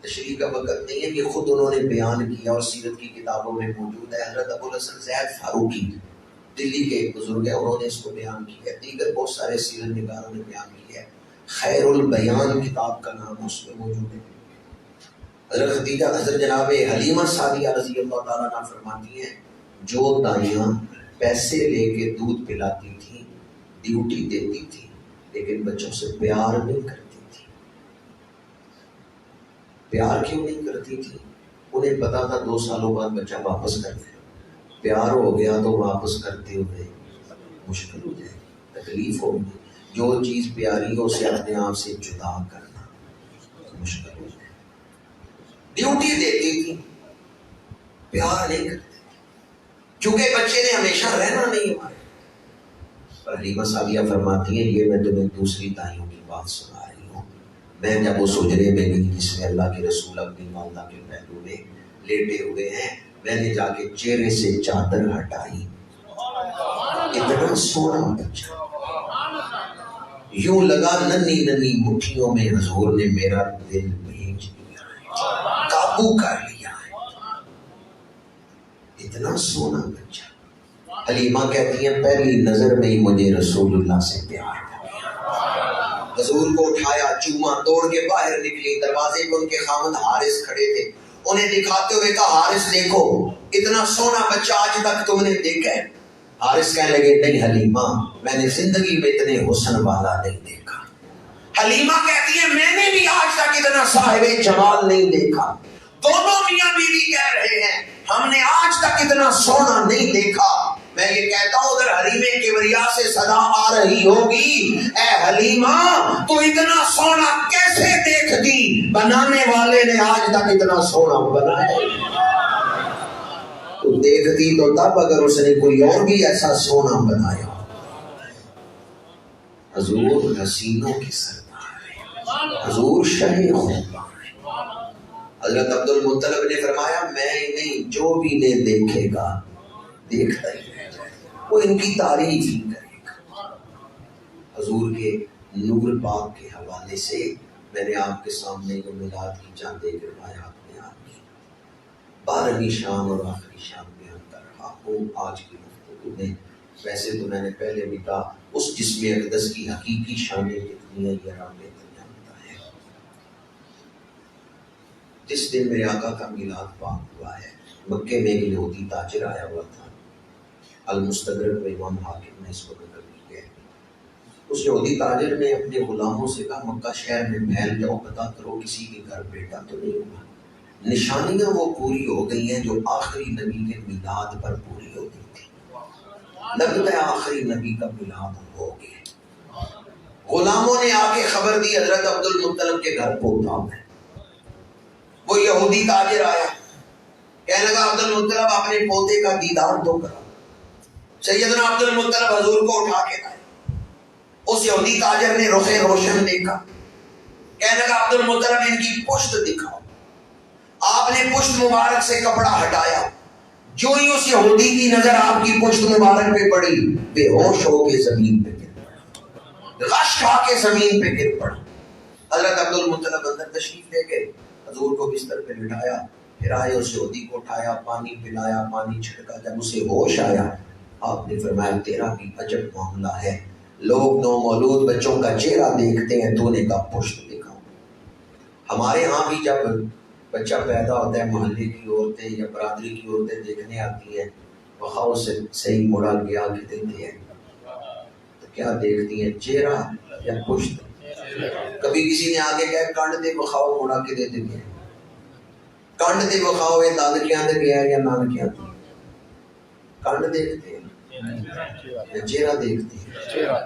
تشریح کا وقت نہیں ہے کہ خود انہوں نے بیان کیا اور سیرت کی کتابوں میں موجود ہے۔ حضرت ابو الحسن زید فاروقی دلی کے ایک بزرگ ہیں، انہوں نے اس کو بیان کیا ہے، دیگر بہت سارے سیرت نگاروں نے بیان کیا ہے۔ خیر البیان کتاب کا نام اس میں موجود ہے۔ حضرت خدیجہ، حضرت جناب حلیمہ سعدیہ رضی اللہ تعالیٰ عنہ فرماتی ہیں جو دائیاں پیسے لے کے دودھ پلاتی تھیں، ڈیوٹی دیتی تھی، لیکن بچوں سے پیار نہیں کرتی تھی۔ پیار کیوں نہیں کرتی تھی؟ انہیں پتا تھا 2 سالوں بعد بچہ واپس کر دے، پیار ہو گیا تو واپس کرتے ہوئے مشکل ہو جائے، تکلیف ہوگی۔ جو چیز پیاری ہو اسے اپنے آپ سے جدا کرنا مشکل ہو جائے۔ ڈیوٹی دیتی تھی، پیار نہیں کرتی، چونکہ بچے نے ہمیشہ رہنا نہیں ہمارے۔ پر حلیمہ سعدیہ فرماتی ہیں یہ میں تمہیں دوسری دائیوں کی بات سنا رہی ہوں۔ میں جب اس حجرے میں گئی جس میں اللہ کے رسول اپنی والدہ کے پہلو میں لیٹے ہوئے ہیں، میں نے جا کے چہرے سے چادر ہٹائی، اتنا سونا بچہ، یوں لگا ننھی ننھی مٹھیوں میں حضور نے میرا دل بھیج دیا ہے، قابو کر لیا ہے، اتنا سونا بچہ۔ حلیمہ کہتی ہیں پہلی نظر میں ہی مجھے رسول اللہ سے پیار ہو گیا، حضور کو اٹھایا، چوما، توڑ کے باہر نکلی. دروازے پہ ان کے خامد حارث کھڑے تھے. انہیں دکھاتے ہوئے کہا حارث دیکھو اتنا سونا بچہ آج تک تم نے دیکھا ہے؟ حارث کہنے لگے نہیں حلیمہ، میں نے زندگی میں اتنے حسن والا نہیں دیکھا. حلیمہ کہتی ہے میں نے بھی آج تک اتنا صاحب جمال نہیں دیکھا. دونوں میاں بیوی کہہ رہے ہیں ہم نے آج تک اتنا سونا نہیں دیکھا. میں یہ کہتا ہوں ادھر حلیمہ کبریا سے صدا آ رہی ہوگی، اے حلیمہ تو اتنا سونا کیسے دیکھتی؟ بنانے والے نے آج تک اتنا سونا بنایا. تو دیکھتی تو تب اگر اس نے کوئی اور بھی ایسا سونا بنایا. حضور حسینوں کے سردار، حضور شاہ خوبان. حضرت عبد المطلب نے فرمایا میں نہیں جو بھی نے دیکھے گا دیکھتا ہی رہ جائے، وہ ان کی تعریف ہی کرے گا. حضور کے نور پاک کے حوالے سے میں نے آپ کے سامنے جو میلاد کی چند ایک روایات بیان کی. 12ویں شان اور آخری شان بیان کر رہا ہوں آج کی گفتگو میں. ویسے تو میں نے پہلے بھی کہا اس جسم اقدس کی حقیقی شانیں کتنی ہیں یہ رب جانتا ہے. جس دن میرے آقا کا میلاد پاک ہوا ہے مکے میں ایک یہودی تاجر آیا ہوا تھا. المستدرک میں امام حاکم نے اس کو نقل کیا ہے. اس یہودی تاجر نے اپنے غلاموں سے کہا مکہ شہر میں پھیل جاؤ، پتہ کرو کسی کے گھر بیٹا تو نہیں ہوا. نشانیاں وہ پوری ہو گئی ہیں جو آخری نبی کے میلاد پر پوری ہو گئی تھی. لگتا ہے آخری نبی کا میلاد ہو گیا. غلاموں نے آ کے خبر دی حضرت عبد المطلب کے گھر پوتا ہے. وہ یہودی تاجر آیا، کہنے لگا عبد المطلب اپنے پوتے کا دیدار تو کرا. سیدنا عبد المطلب حضور کو اٹھا کے لائے. اس یہودی تاجر نے رخ روشن دیکھا، کہنے لگا عبد المطلب ان کی پشت دکھاؤ. آپ نے پشت مبارک سے کپڑا ہٹایا. جو ہی اس یہودی کی نظر آپ کی پشت مبارک پہ پڑی بے ہوش ہو کے زمین پہ گر پڑا، غش کھا کے زمین پہ گر پڑا. حضرت عبد المطلب اندر تشریف لے گئے، حضور کو بستر پہ لٹایا، پھر آئے اس یہودی کو اٹھایا، پانی پلایا، پانی چھڑکا. جب اسے ہوش آیا آپ نے فرمایا تیرا بھی عجب معاملہ ہے، لوگ نومولود بچوں کا چہرہ دیکھتے ہیں، تو نے کہا پشت دکھاؤ. ہمارے ہاں بھی جب بچہ پیدا ہوتا ہے محلے کی عورتیں یا برادری کی عورتیں دیکھنے آتی ہیں، وہاں سے صحیح مڑا گیا کہ دیتے ہیں تو کیا دیکھتی ہیں چہرہ یا پشت؟ کبھی کسی نے آگے کہا کنڈ دے بخاؤ مڑا کے دے دیتے ہیں. کنڈ دے بخاؤ یہ دند کے اندر گیا یا نان کے اندر؟ کنڈ دیکھتے ہیں یا چہرہ دیکھتے ہیں؟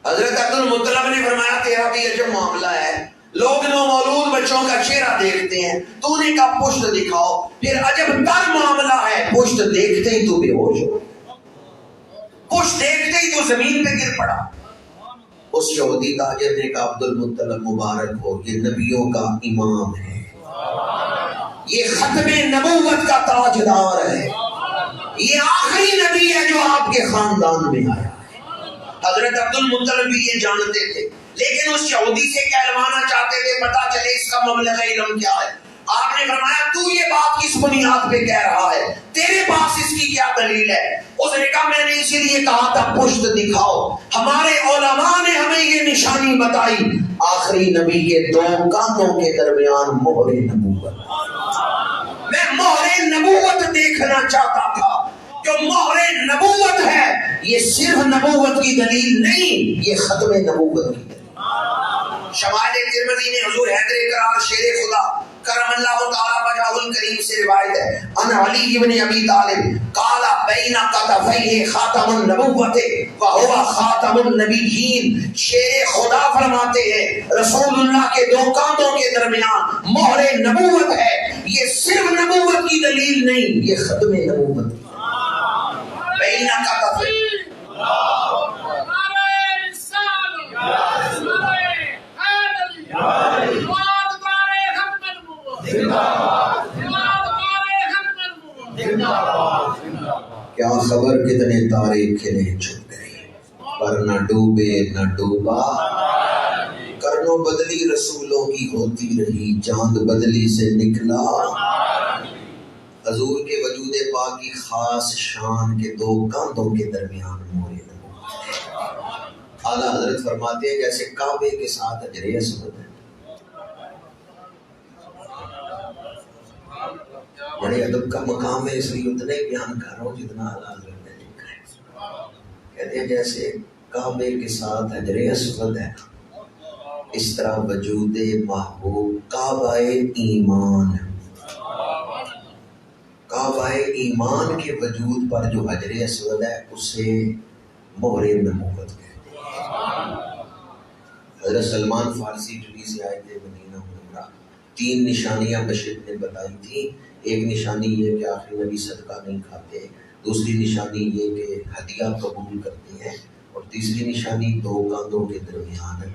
حضرت عبد المطلب نے فرمایا تیرا بھی عجب معاملہ ہے، لوگ نومولود بچوں کا چہرہ دیکھتے ہیں، تو نے کہا پشت دکھاؤ. پھر عجب تر معاملہ ہے، پشت دیکھتے ہی تو بے ہوش ہو، پشت دیکھتے ہی تو زمین پہ گر پڑا. اس یہودی تاجر نے کہا عبد المطلب مبارک ہو، یہ نبیوں کا امام ہے، یہ ختم نبوت کا تاجدار ہے، یہ آخری نبی ہے جو آپ کے خاندان میں آیا. حضرت عبد المطلب بھی یہ جانتے تھے، لیکن اس یہودی سے کہلوانا چاہتے تھے پتا چلے اس کا مبلغ علم کیا ہے. آپ نے فرمایا تو یہ بات کس بنیاد پہ کہہ رہا ہے، تیرے پاس اس کی کیا دلیل ہے؟ اس نے کہا میں نے اسی لیے کہا تھا پشت دکھاؤ، ہمارے علماء نے ہمیں یہ نشانی بتائی، آخری نبی کے دو کانوں کے درمیان مہر نبوت. میں مہر نبوت دیکھنا چاہتا تھا. جو مہر نبوت ہے یہ صرف نبوت کی دلیل نہیں، یہ ختم نبوت کی دلیل. شمائل ترمذی نے حضور حیدر کرار شیر خدا کرم اللہ تعالی وجہہ الکریم سے روایت ہے ان علی ابن ابی طالب قال بین کتفیہ خاتم النبوۃ وهو خاتم النبیین. شیر خدا فرماتے ہیں رسول اللہ کے دو کاندھوں کے درمیان مہر نبوت ہے، یہ صرف نبوت کی دلیل نہیں، یہ ختم نبوت کی. بین کتفیہ کیا خبر کتنے تارے کھلے چھپ گئے، پر نہ ڈوبے نہ ڈوبا. کرنوں بدلی رسولوں کی ہوتی رہی، چاند بدلی سے نکلا. حضور کے وجود پاک کی خاص شان کے دو کاندھوں کے درمیان مہر نبوت ہے. اعلیٰ حضرت فرماتے ہیں جیسے کعبے کے ساتھ حجر اسود ہے. بڑے ادب کا مقام ہے، اس لیے اتنا ہی بیان کر رہا ہوں جتنا اعلیٰ حضرت نے لکھا ہے. کہتے ہیں جیسے کعبے کے ساتھ حجر اسود ہے، اس طرح وجود محبوب کعبہ ایمان، کعبہ ایمان کے وجود پر جو حجر اسود ہے اسے مہر نبوت کہتے ہیں. حضرت سلمان فارسی ڈلی سے آئے تھے مدینہ منورہ، 3 نشانیاں بشر نے بتائی تھیں. ایک نشانی یہ کہ آخری نبی صدقہ نہیں کھاتے، دوسری نشانی یہ کہ ہدیہ قبول کرتے ہیں، اور تیسری نشانی 2 کاندھوں کے درمیان ہے.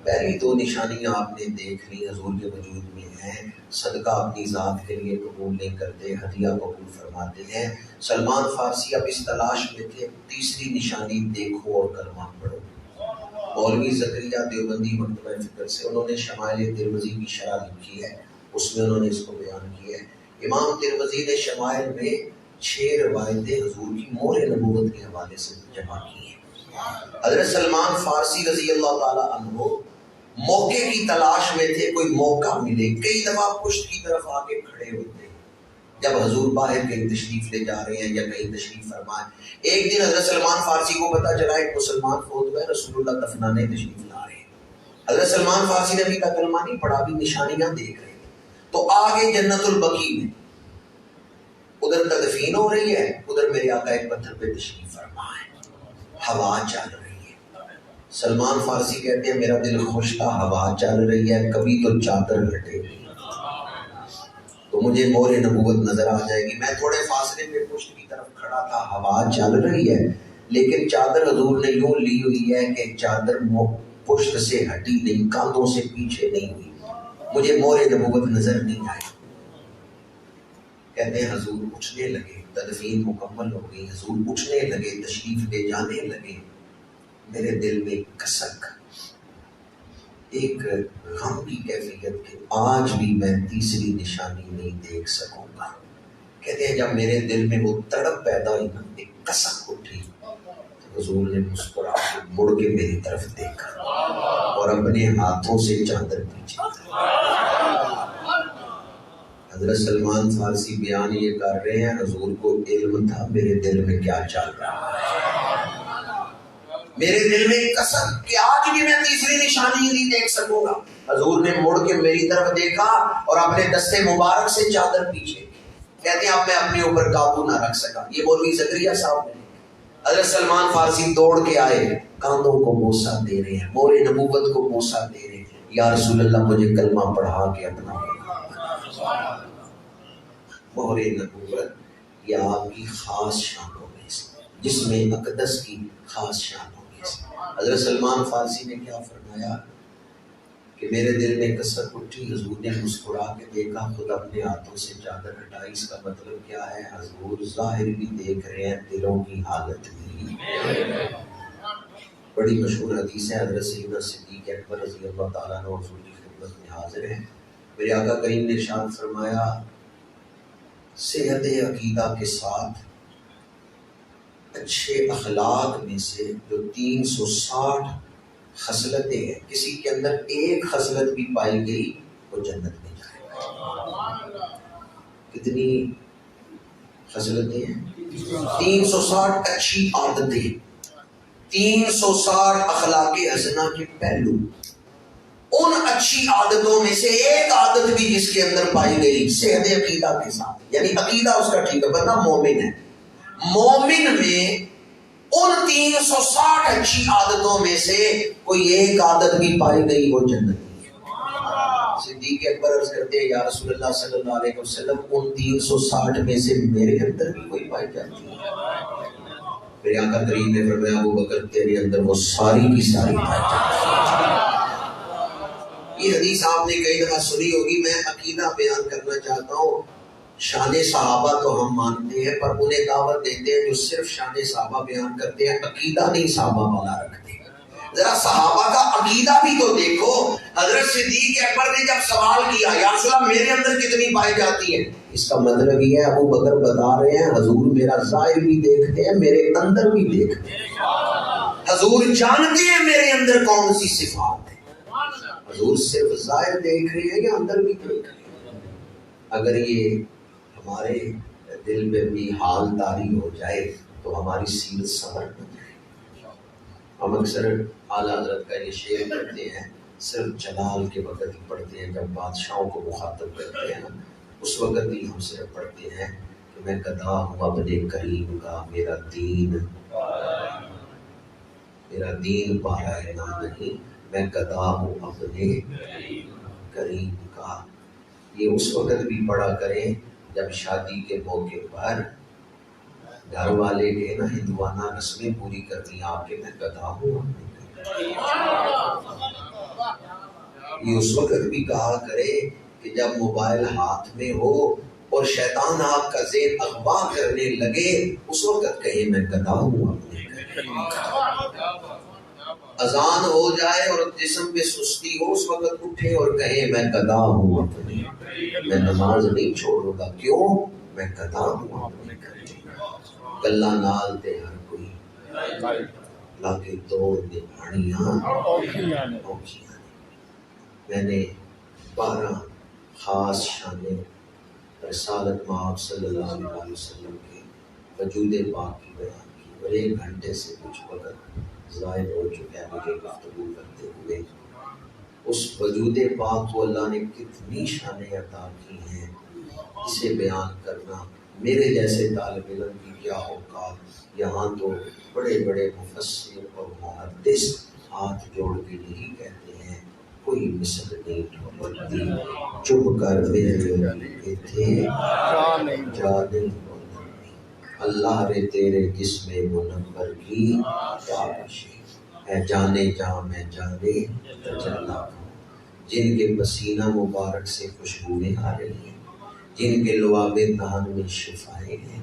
پہلی 2 نشانیاں آپ نے دیکھ لی، حضور کے وجود میں ہیں. صدقہ اپنی ذات کے لیے قبول نہیں کرتے، ہدیہ قبول فرماتے ہیں. سلمان فارسی اب اس تلاش میں تھے تیسری نشانی دیکھو اور کلمہ پڑھو. مولوی زکریا دیوبندی مکتبہ فکر سے انہوں نے شمائل ترمذی کی شرح لکھی ہے، اس میں انہوں نے اس کو بیان کیا ہے. امام ترمذی نے شمائل میں 6 روایتیں حضور کی مہر نبوت کے حوالے سے جمع کی ہیں. حضرت سلمان فارسی رضی اللہ تعالی عنہ موقع کی تلاش میں تھے، کوئی موقع ملے. کئی دفعہ پشت کی طرف آ کے کھڑے ہوتے ہیں جب حضور باہر کہیں تشریف لے جا رہے ہیں یا کہیں تشریف فرمائے. ایک دن حضرت سلمان فارسی کو پتہ چلا ایک مسلمان فوت ہوئے، رسول اللہ دفنانے تشریف لا رہے ہیں. حضرت سلمان فارسی نے ابھی تک کلمہ نہیں پڑھا، بھی نشانیاں دیکھ رہے ہیں. تو آگے جنت البقیع میں ادھر تدفین ہو رہی ہے، ادھر میرے آقا ایک پتھر پہ تشریف فرما ہے، ہوا چل رہی ہے. سلمان فارسی کہتے ہیں میرا دل خوش تھا، ہوا چل رہی ہے، کبھی تو چادر ہٹے گی تو مجھے مہر نبوت نظر آ جائے گی. میں تھوڑے فاصلے پہ پشت کی طرف کھڑا تھا، ہوا چل رہی ہے لیکن چادر حضور نے یوں لی ہوئی ہے کہ چادر پشت سے ہٹی نہیں، کاندھوں سے پیچھے نہیں ہوئی، مجھے مہر نبوت نظر نہیں آئی. کہتے ہیں حضور اٹھنے لگے، تدفین مکمل ہو گئی، حضور اٹھنے لگے، تشریف لے جانے لگے. میرے دل میں کسک، ایک غم کی کیفیت کہ آج بھی میں تیسری نشانی نہیں دیکھ سکوں گا. کہتے ہیں جب میرے دل میں وہ تڑپ پیدا ہوئی نا، ایک کسک اٹھی، تو حضور نے مسکرا کے مڑ کے میری طرف دیکھا اور اپنے ہاتھوں سے چادر پیچھے. حضرت سلمان فارسی بیان یہ کر رہے ہیں حضور کو علم تھا میرے دل میں کیا چل رہا ہے. میرے دل میں کسک کہ آج بھی میں تیسری نشانی نہیں دیکھ سکوں گا. حضور نے مڑ کے میری طرف دیکھا اور اپنے دستے مبارک سے چادر پیچھے. کہتے ہیں اب میں اپنے اوپر قابو نہ رکھ سکا. یہ مولوی زکریا صاحب نے. حضرت سلمان فارسی دوڑ کے آئے، کاندھوں کو بوسہ دے رہے ہیں، مہر نبوت کو بوسہ دے رہے ہیں. یا رسول اللہ مجھے کلمہ پڑھا کے اپنا مہر نبوت یہ آپ کی خاص شانوں میں سے، جس میں اقدس کی خاص شانوں میں سے. حضرت سلمان فارسی نے کیا فرمایا کہ میرے دل میں کسک اٹھی، حضور نے مسکرا کے دیکھا، خود اپنے ہاتھوں سے چادر ہٹائی. اس کا مطلب کیا ہے؟ حضور ظاہر بھی دیکھ رہے ہیں، دلوں کی حالت بھی. بڑی مشہور حدیث ہے، حضرت سیدنا صدیق اکبر رضی اللہ تعالیٰ عنہ حضور کی خدمت میں حاضر ہیں. میرے آقا کریم نے ارشاد فرمایا صحت عقیدہ کے ساتھ اچھے اخلاق میں سے جو 360 خصلتیں ہیں، کسی کے اندر ایک خصلت بھی پائی گئی وہ جنت میں جائے گا. کتنی خصلتیں ہیں؟ 360 اچھی عادتیں، 360 اخلاق حسنہ کے پہلو. ان اچھی عادتوں میں سے ایک عادت بھی جس کے اندر پائی گئی صحت عقیدہ کے ساتھ، یعنی عقیدہ اس کا ٹھیک ہے، بندہ مومن ہے، مومن میں ان 360 اچھی عادتوں میں سے کوئی ایک عادت بھی پائی گئی وہ جنتی ہے. صدیق اکبر عرض کرتے ہیں یا رسول اللہ صلی اللہ علیہ وسلم ان 360 میں سے میرے اندر بھی کوئی پائی جاتی ہے؟ میرے آقا کریم نے فرمایا ابو بکر تیرے اندر وہ ساری کی ساری پائی جاتی ہے. یہ حدیث آپ نے کئی دفعہ سنی ہوگی. میں عقیدہ بیان کرنا چاہتا ہوں. شان صحابہ تو ہم مانتے ہیں پر انہیں دعوت دیتے ہیں جو صرف شان صحابہ بیان کرتے ہیں، عقیدہ نہیں صحابہ والا رکھتے. ذرا صحابہ کا عقیدہ بھی تو دیکھو. حضرت صدیق اکبر نے جب سوال کیا یا رسول اللہ میرے اندر کتنی پائی جاتی ہے، اس کا مطلب یہ ہے ابو بکر بتا رہے ہیں حضور میرا ظاہر بھی دیکھتے ہیں، میرے اندر بھی دیکھتے ہیں. حضور جانتے ہیں میرے اندر کون سی صفات ہے. حضور صرف ظاہر دیکھ رہے ہیں یا اندر بھی دیکھ رہے ہیں. اگر یہ ہمارے دل میں بھی حال طاری ہو جائے تو ہماری سیرت سنور نہ جائے. ہم اکثر اعلیٰ حضرت کا یہ شعر پڑھتے ہیں، صرف جلال کے وقت ہی پڑھتے ہیں، جب بادشاہوں کو مخاطب کرتے ہیں اس وقت ہی ہم صرف پڑھتے ہیں کہ میں گدا ہوں اپنے کریم کا، میرا دین پارا ہے نہ نہیں، میں گدا ہوں اپنے کریم کا. یہ اس وقت بھی پڑھا کریں جب شادی کے موقع پر گھر والے کے نا ہندوانہ رسمیں پوری کرنی آپ کے، میں گدا ہوں اپنے کریم. یہ اس وقت بھی کہا کرے کہ جب موبائل ہاتھ میں ہو اور شیطان آپ کا ذہن اغوا کرنے لگے، اس وقت کہے میں گدا ہوں اپنے کریم. اذان ہو جائے اور جسم پہ سستی ہو، اس وقت اٹھے اور کہے میں گدا ہوں اپنے، میں نماز نہیں چھوڑوں گا. کیوں؟ میں گدا ہوں اپنے کریم. گلا نال تے ہر کوئی لاگے توڑ دے پھاڑیاں. میں نے 12 خاص شانیں رسالت مآب صلی اللہ علیہ وسلم کے وجود پاک کی بیان کی، اور 1 گھنٹے سے کچھ وقت ضائع ہو چکا ہے مجھے گفتگو کرتے ہوئے. اس وجود پاک کو اللہ نے کتنی شانیں عطا کی ہیں، اسے بیان کرنا میرے جیسے طالب علم کی کیا اوقات. یہاں تو بڑے بڑے مفسر اور محدث ہاتھ جوڑ کے یہی کہتے ہیں کوئی مثل نہیں ٹھہرتی، چپ کر میرے تھے جا نہیں. اللہ رے تیرے جسم منور کی تابش ہے، جانے جاں میں جانے تجلا ہوں. جن کے پسینہ مبارک سے خوشبوئیں آ رہی ہیں، جن کے لعاب دہن میں شفائیں ہیں،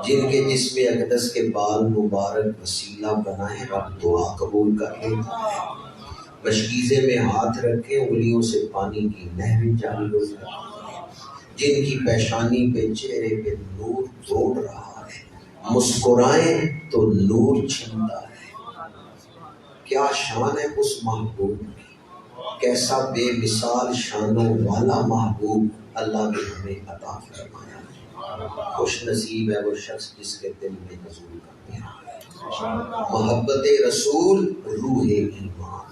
جن کے جسم اقدس کے بال مبارک وسیلہ بنا ہے، رب دعا قبول کر لیتا ہے. مشکیزے میں ہاتھ رکھے انگلیوں سے پانی کی نہر جاری ہو جاتی ہے. جن کی پیشانی پہ چہرے پہ نور دوڑ رہا ہے، مسکرائیں تو نور چھنتا ہے. کیا شان ہے اس محبوب کی، کیسا بے مثال شانوں والا محبوب اللہ نے ہمیں عطا فرمایا. خوش نصیب ہے وہ شخص جس کے دل میں حضور کا پیار ہے. محبت رسول روح ایمان.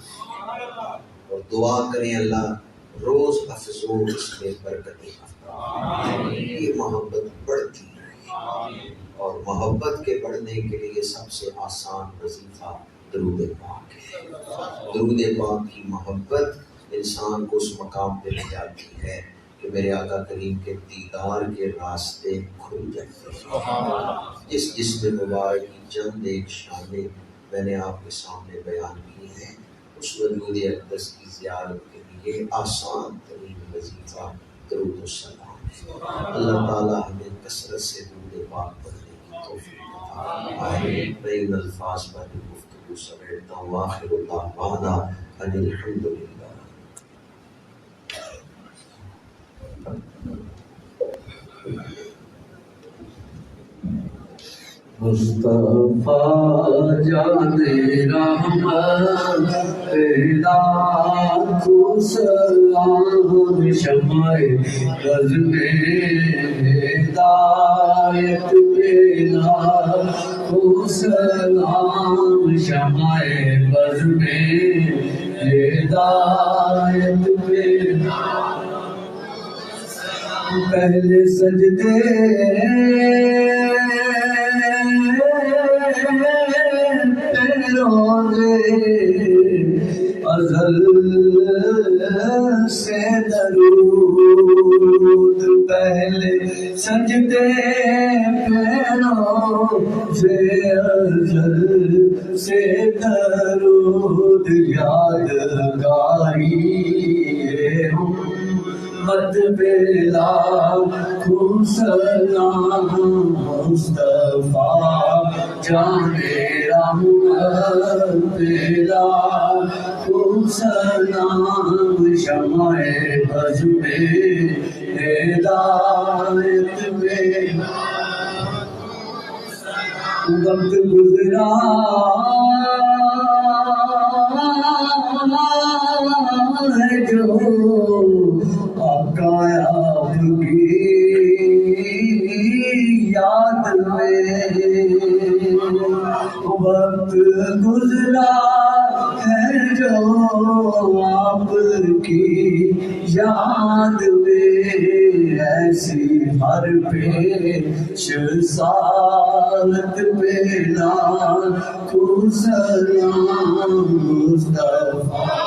اور دعا کریں اللہ روز افزوں اس میں برکت عطا. یہ محبت بڑھتی رہے، اور محبت کے بڑھنے کے لیے سب سے آسان وظیفہ درود پاک ہے. درود پاک کی محبت انسان کو اس مقام پہ لے جاتی ہے کہ میرے آقا کریم کے دیدار کے راستے کھل جاتے ہیں. جس جسم مبارک کی چند ایک شانیں میں نے آپ کے سامنے بیان کی ہیں، اس وجود اقدس کی زیارت کے لیے آسان ترین وظیفہ درود و سلام ہے. اللہ تعالیٰ ہمیں کثرت سے درود پاک پڑھنے کی توفیق عطا فرمائے. میں ان الفاظ پر گفتگو سمیٹتا ہوں. آخر دعوانا ان الحمدللہ. مصطفیٰ جان رحمت پیدا کو سلام، شمع بز میں ہدایت پیدا کو سلام، شمع بز میں ہدایت پیدا. پہلے سجدے ازل سے درود، پہلے سجدے پیروں سے ازل سے درود. یادگاری مت بلا کو سلام، مصطفیٰ جان رحمت بلا کو سلام، شمع بز میں ہدایت میں. وقت گزرا جو آقا آپ کی یاد میں وقت گزرا ہے جو آپ کی یاد میں ایسی ہر پیش سالت پہ لاکھوں سلام مصطفیٰ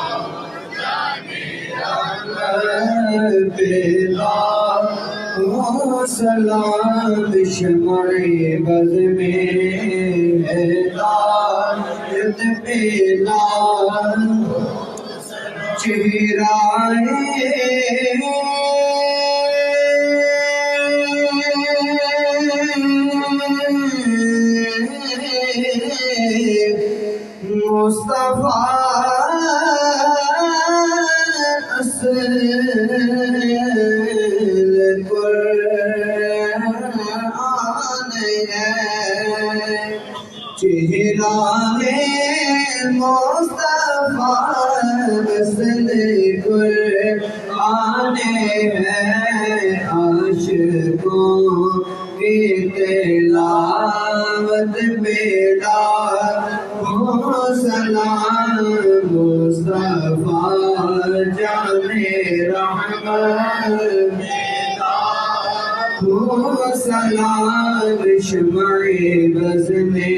لاکھوں سلام شمع بز میں ہدایت پہ مصطفیٰ اصل قرآن ہے چہرہ مصطفیٰ اصل قرآن ہے عاشقوں کی تلاوت بیدا سلام مصطفیٰ جان رحمت سلام شمع بز میں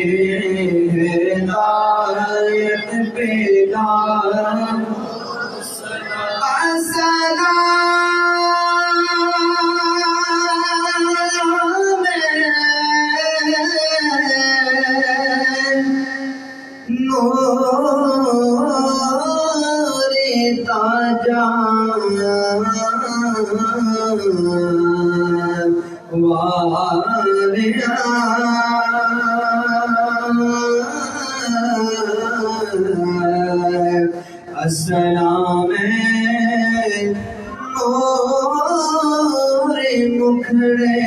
ہدایت پیدا نور تاجا واریا السلام نور مکھڑے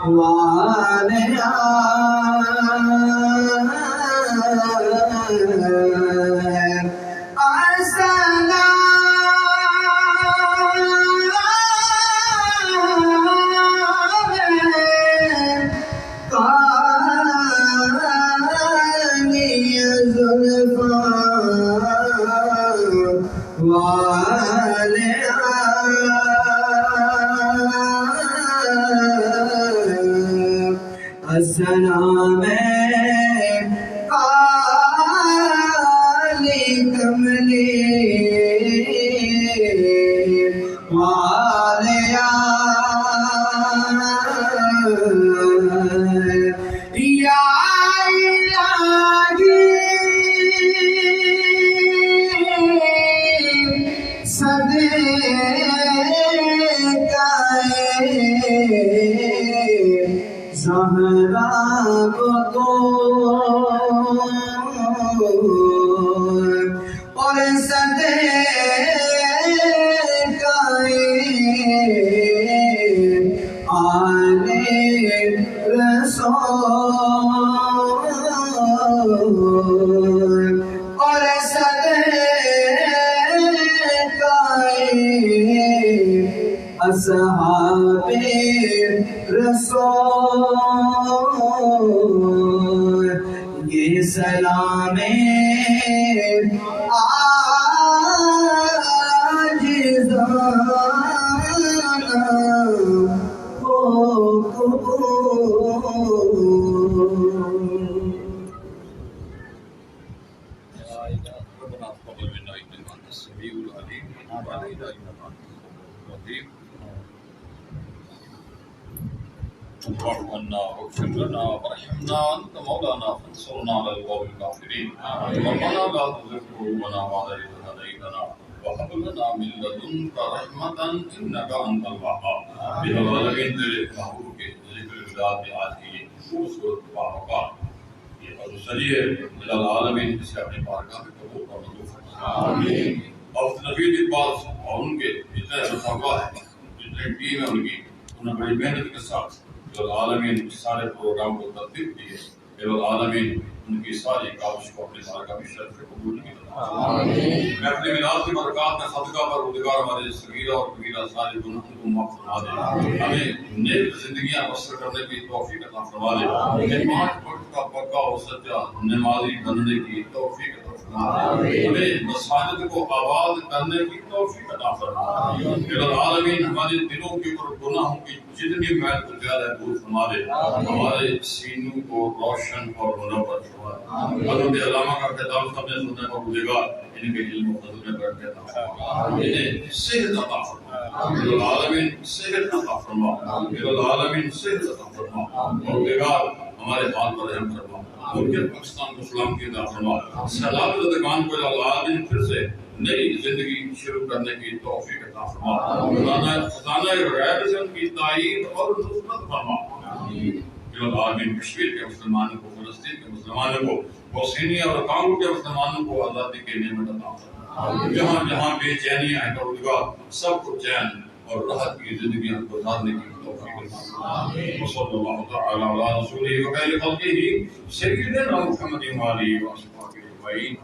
واریا السلام علی کملی والیا یا الہی صدقہ زہرا کو اور صدقہ آل رسول اور صدقہ اصحاب رسول یہ سلام عاجزانہ ہو ربنا تقبل منا انك انت السميع العليم وتب علينا انك انت التواب الرحيم واعف عنا واغفر لنا وارحمنا انت مولانا فانصرنا على القوم الكافرين ربنا لا تزغ قلوبنا بعد إذ هديتنا وهب لنا من لدنك رحمة انك انت الوهاب بالعالمين تیرے محبوب کے ذکر ذات آج کی خوبصورت مبارکباد یہ حضور العالمین اسے اپنی بارگاہ میں قبول اور منظور فرمائے آمین اور نبی اقبال اور ان کے جتنے صحابہ ہیں جتنے ٹیم ہے ان کی انہوں نے بڑی محنت کے ساتھ العالمین سارے پروگرام کو ترتیب دی ہے العالمین ان کی ساری کاوش کو اپنے بارگاہ میں شرف قبول کی آمین محفل میلاد کی برکات میں صدقہ پر روزگار ہمارے صغیرہ اور کبیرہ سارے گناہوں کو معاف فرما دے ہمیں نیک زندگیاں بسر کرنے کی توفیق عطا فرما دے ہمیں 5 وقت کا پکا اور سچا نمازی بننے کی توفیق عطا فرما دے ہمیں مساجد کو آباد کرنے کی توفیق عطا فرما دے العالمین ہمارے دلوں کے اوپر گناہوں کی جتنی میل کو زیادہ دور فرما دے ہمارے سینوں کو روشن اور منور فرما دے حضرت علامہ کا خطاب سب نے سننے کو روزگار ان کے علم و فضل میں بڑھ کے انہیں صحت عطا فرما العالمین صحت عطا فرما العالمین صحت عطا فرما اور بیگار ہمارے حال پر رحم فرما ممکن پاکستان کو اسلام کی عطا فرما سیلاب زدگان کو العالمین پھر سے نئی زندگی شروع کرنے کی توفیق عطا فرما خزانہ غیب سے ان کی تائید اور نصرت فرما العالمین کشمیر کے مسلمانوں کو فلسطین کے مسلمانوں کو بوسنیا اور کانگو کے مسلمانوں کو آزادی کی نعمت عطا فرما جہاں جہاں بے چینیاں ہیں پروردگار سب کو چین اور راحت کی زندگیاں گزارنے کی توفیق عطا فرما صلی اللہ تعالی علی رسولہ و خیر خلقہ سیدنا محمد و آلہ و صحبہ اجمعین